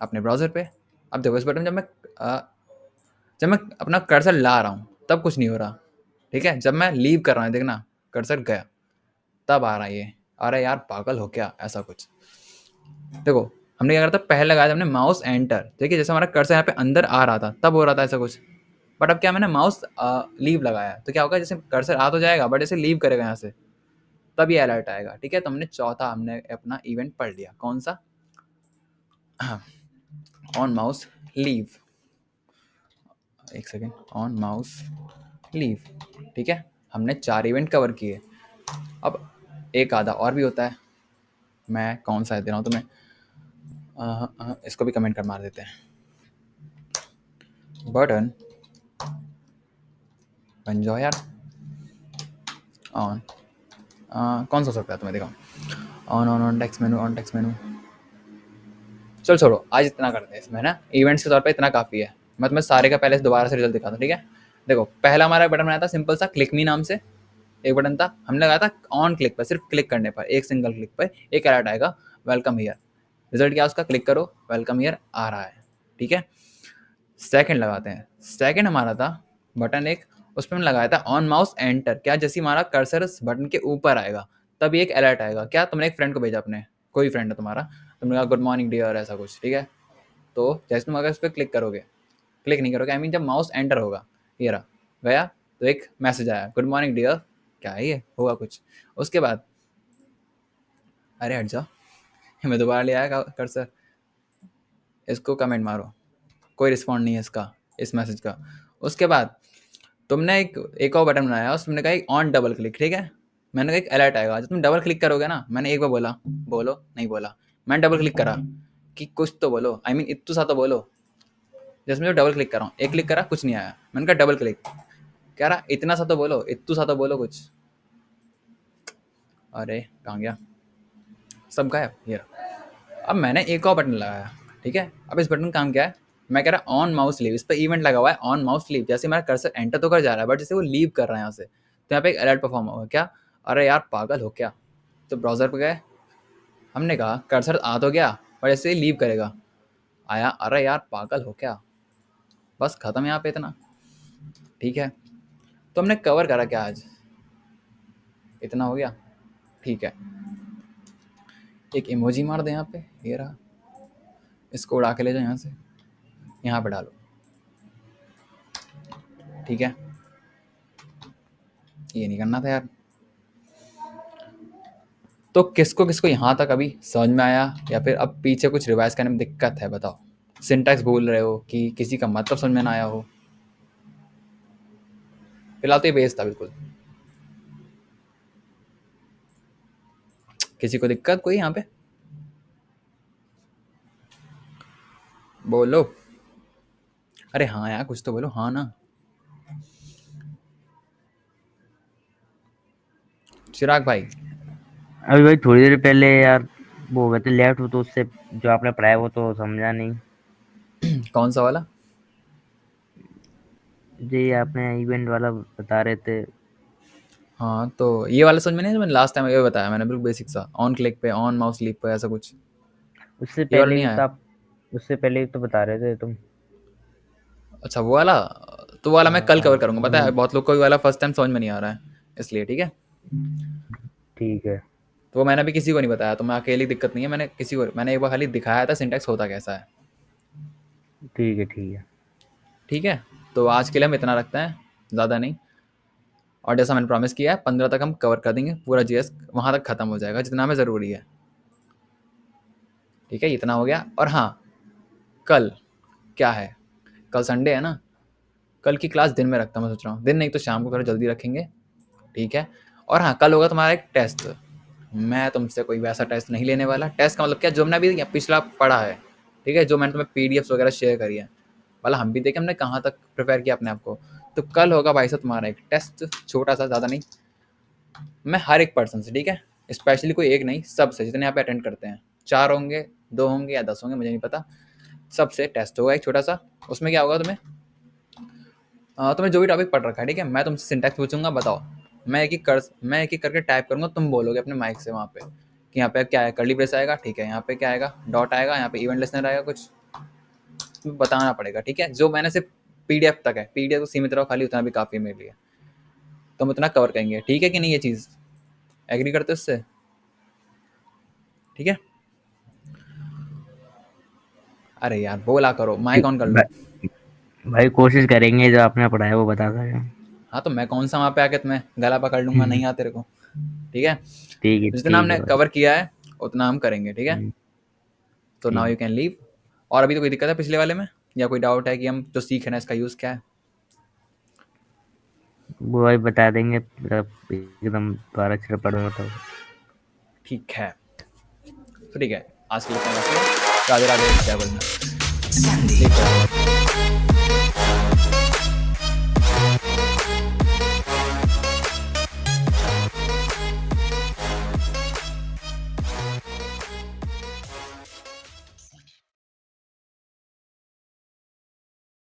अपने ब्राउज़र पे, अब देखो इस बटन जब मैं अपना कर्सर ला रहा हूँ तब कुछ नहीं हो रहा, ठीक है। जब मैं लीव कर रहा हूँ देखना, कर्सर गया, तब आ रहा है ये, अरे यार पागल हो क्या, ऐसा कुछ। देखो हमने क्या करा था, पहले लगाया था हमने माउस एंटर, देखिए जैसे हमारा कर्सर यहाँ पे अंदर आ रहा था तब हो रहा था ऐसा कुछ, बट अब क्या मैंने माउस लीव लगाया तो क्या होगा, जैसे कर्सर आ तो जाएगा बट जैसे लीव करेगा यहाँ से तब ये अलर्ट आएगा, ठीक है। तो हमने चौथा हमने अपना इवेंट पढ़ लिया, कौन सा, ऑन माउस लीव, एक सेकेंड, ऑन माउस लीव, ठीक है। हमने 4 इवेंट कवर किए। अब एक आधा और भी होता है, मैं कौन सा दे रहा हूँ तुम्हें, इसको भी कमेंट कर मार देते हैं, बटन बन जाओ यार, ऑन, कौन सा हो सकता है तुम्हें दिखाओ, on on on text menu, on text मेनू, चल छोड़ो आज इतना करते हैं इसमें ना, इवेंट्स के तौर पे इतना काफ़ी है। मैं तुम्हें सारे का पहले से दोबारा से रिजल्ट दिखाता हूँ, ठीक है। देखो पहला हमारा बटन बनाया था सिंपल सा, क्लिक मी नाम से एक बटन था, हमने लगाया था ऑन क्लिक पर, सिर्फ क्लिक करने पर, एक सिंगल क्लिक पर एक अलर्ट आएगा, वेलकम हियर। रिजल्ट क्या उसका, क्लिक करो वेलकम हियर आ रहा है, ठीक है। सेकंड लगाते हैं, सेकंड हमारा था बटन एक, उसमें हमने लगाया था ऑन माउस एंटर, क्या जैसे हमारा कर्सर इस बटन के ऊपर आएगा तब एक अलर्ट आएगा, क्या तुमने एक फ्रेंड को भेजा, अपने कोई फ्रेंड है तुम्हारा, तुमने कहा गुड मॉर्निंग डियर ऐसा कुछ, ठीक है। तो जैसे तुम अगर इस पर क्लिक करोगे, क्लिक नहीं करोगे, आई मीन जब माउस एंटर होगा, ये रहा गया, तो एक मैसेज आया गुड मॉर्निंग डियर, क्या है ये, होगा कुछ। उसके बाद अरे हट जाओ, मैं दोबारा ले आया कर्सर, इसको कमेंट मारो, कोई रिस्पॉन्ड नहीं है इसका, इस मैसेज का। उसके बाद तुमने एक और बटन बनाया, उसमें कहा एक ऑन डबल क्लिक, ठीक है। मैंने कहा एक अलर्ट आएगा जब तुम डबल क्लिक करोगे ना, मैंने एक बार बोला बोलो, नहीं बोला, मैंने डबल क्लिक करा कि कुछ तो बोलो, आई मीन इतू सा तो बोलो, जैसे मैं डबल क्लिक कर रहा हूँ, एक क्लिक करा कुछ नहीं आया, मैंने कहा डबल क्लिक, कह रहा इतना सा तो बोलो, इतू सा तो बोलो कुछ, अरे कहाँ गया, सब गायब, ये रहा। अब मैंने एक और बटन लगाया, ठीक है। अब इस बटन का काम क्या है, मैं कह रहा ऑन माउस लीव, इस पर इवेंट लगा हुआ है ऑन माउस लीव, जैसे मेरा कर्सर एंटर तो कर जा रहा है बट जैसे वो लीव कर रहा है यहाँ से, तो यहाँ पे एक अलर्ट परफॉर्म होगा, क्या, अरे यार पागल हो क्या। तो ब्राउज़र पे गए, हमने कहा कर्सर आ तो गया पर जैसे ही लीव करेगा, आया अरे यार पागल हो क्या, बस खत्म यहाँ पे इतना, ठीक है। तो हमने कवर करा क्या आज, इतना हो गया, ठीक है। एक इमोजी मार दे यहाँ पे, ये रहा, इसको उड़ा के ले जाओ यहाँ से, यहाँ पे डालो, ठीक है। ये नहीं करना था यार। तो किसको किसको यहाँ तक अभी समझ में आया, या फिर अब पीछे कुछ रिवाइज करने में दिक्कत है, बताओ। सिंटैक्स भूल रहे हो कि किसी का मतलब समझ में ना आया हो, फिलहाल तो ये बेस था बिल्कुल। किसी को दिक्कत कोई यहाँ पे, बोलो, अरे हाँ यार कुछ तो बोलो, हाँ ना। चिराग भाई, अभी भाई थोड़ी देर पहले यार वो हो गए थे लेफ्ट, तो उससे जो आपने पढ़ाया वो तो समझा नहीं। कौन सा वाला, जी आपने इवेंट वाला बता रहे थे। हाँ, तो ये वाला समझ में नहीं, जो मैंने लास्ट टाइम ये बताया मैंने, बिल्कुल बेसिक सा, ऑन क्लिक पे, ऑन माउस क्लिक पे, ऐसा कुछ। उससे ये वाला पहले नहीं भी तो आया? आप उससे पहले भी तो बता रहे थे तुम। अच्छा, वो वाला? तो वो वाला मैं कल कवर हाँ करूँगा, पता है बहुत लोग को ये वाला फर्स्ट टाइम समझ में नहीं आ रहा है, इसलिए। ठीक है? ठीक है। तो वो मैंने भी किसी को नहीं बताया, तो मैं अकेली दिक्कत नहीं है, मैंने किसी को, मैंने एक बार खाली दिखाया था सिंटैक्स होता कैसा है। ठीक है। ठीक है। ठीक है? तो आज के लिए हम इतना रखते हैं, ज़्यादा नहीं। और जैसा मैंने प्रॉमिस किया है 15 तक हम कवर कर देंगे पूरा जीएस, वहाँ तक ख़त्म हो जाएगा जितना हमें ज़रूरी है। ठीक है, इतना हो गया। और हाँ, कल क्या है, कल संडे है ना, कल की क्लास दिन में रखता हूँ, मैं सोच रहा हूँ दिन नहीं तो शाम को थोड़ा जल्दी रखेंगे। ठीक है? और हाँ, कल होगा तुम्हारा एक टेस्ट। मैं तुमसे कोई वैसा टेस्ट नहीं लेने वाला। टेस्ट का मतलब क्या, जो हमने अभी पिछला पढ़ा है, ठीक है, जो मैंने तुम्हें पीडीएफ्स वगैरह शेयर करी है, वाला हम भी देखें हमने कहाँ तक प्रिपेयर किया अपने आप को। तो कल होगा भाई साहब तुम्हारा एक टेस्ट, छोटा सा, ज़्यादा नहीं। मैं हर एक पर्सन से, ठीक है, स्पेशली कोई एक नहीं, सबसे, जितने यहाँ पे अटेंड करते हैं, 4 होंगे, 2 होंगे या 10 होंगे, मुझे नहीं पता, सबसे टेस्ट होगा एक छोटा सा। उसमें क्या होगा, तुम्हें जो भी टॉपिक पढ़ रखा है, ठीक है, मैं तुमसे सिंटैक्स पूछूंगा, बताओ। मैं एक एक करके टाइप करूंगा, तुम बोलोगे अपने माइक से वहाँ पे कि यहाँ पे क्या है, कर्ली ब्रेस आएगा, ठीक है, यहाँ पे क्या आएगा, डॉट आएगा, यहाँ पे इवेंट लिस्नर आएगा, कुछ तुम्हें बताना पड़ेगा। ठीक है? जो मैंने सिर्फ पीडीएफ तक है, पीडीएफ तो सीमित रहो, खाली उतना भी काफ़ी है मेरे लिए। तो हम उतना कवर करेंगे, ठीक है कि नहीं, ये चीज़ एग्री करते हो उससे? ठीक है? अरे यार बोला करो, माइक ऑन कर लो। भाई कोशिश करेंगे जो आपने पढ़ाया वो बता सकें। हाँ, तो मैं कौन सा वहाँ पे आके तुम्हें गला पकड़ लूंगा, नहीं आता तेरे को। ठीक है? जितना ठीक है हमने भाई। कवर किया है उतना हम करेंगे। ठीक है? हम्म, तो नाउ ठीक यू कैन लीव। और अभी तो कोई दिक्कत है पिछले वाले में, या कोई डाउट है कि हम जो सीख रहे हैं इसका यूज़ क्या है? वो भाई बता देंगे जब एकदम दोबारा से पढ़ूंगा तो। ठीक है, तो ठीक है, आज के लिए इतना काफी है। राधे राधे, क्या बोलना। ठीक है।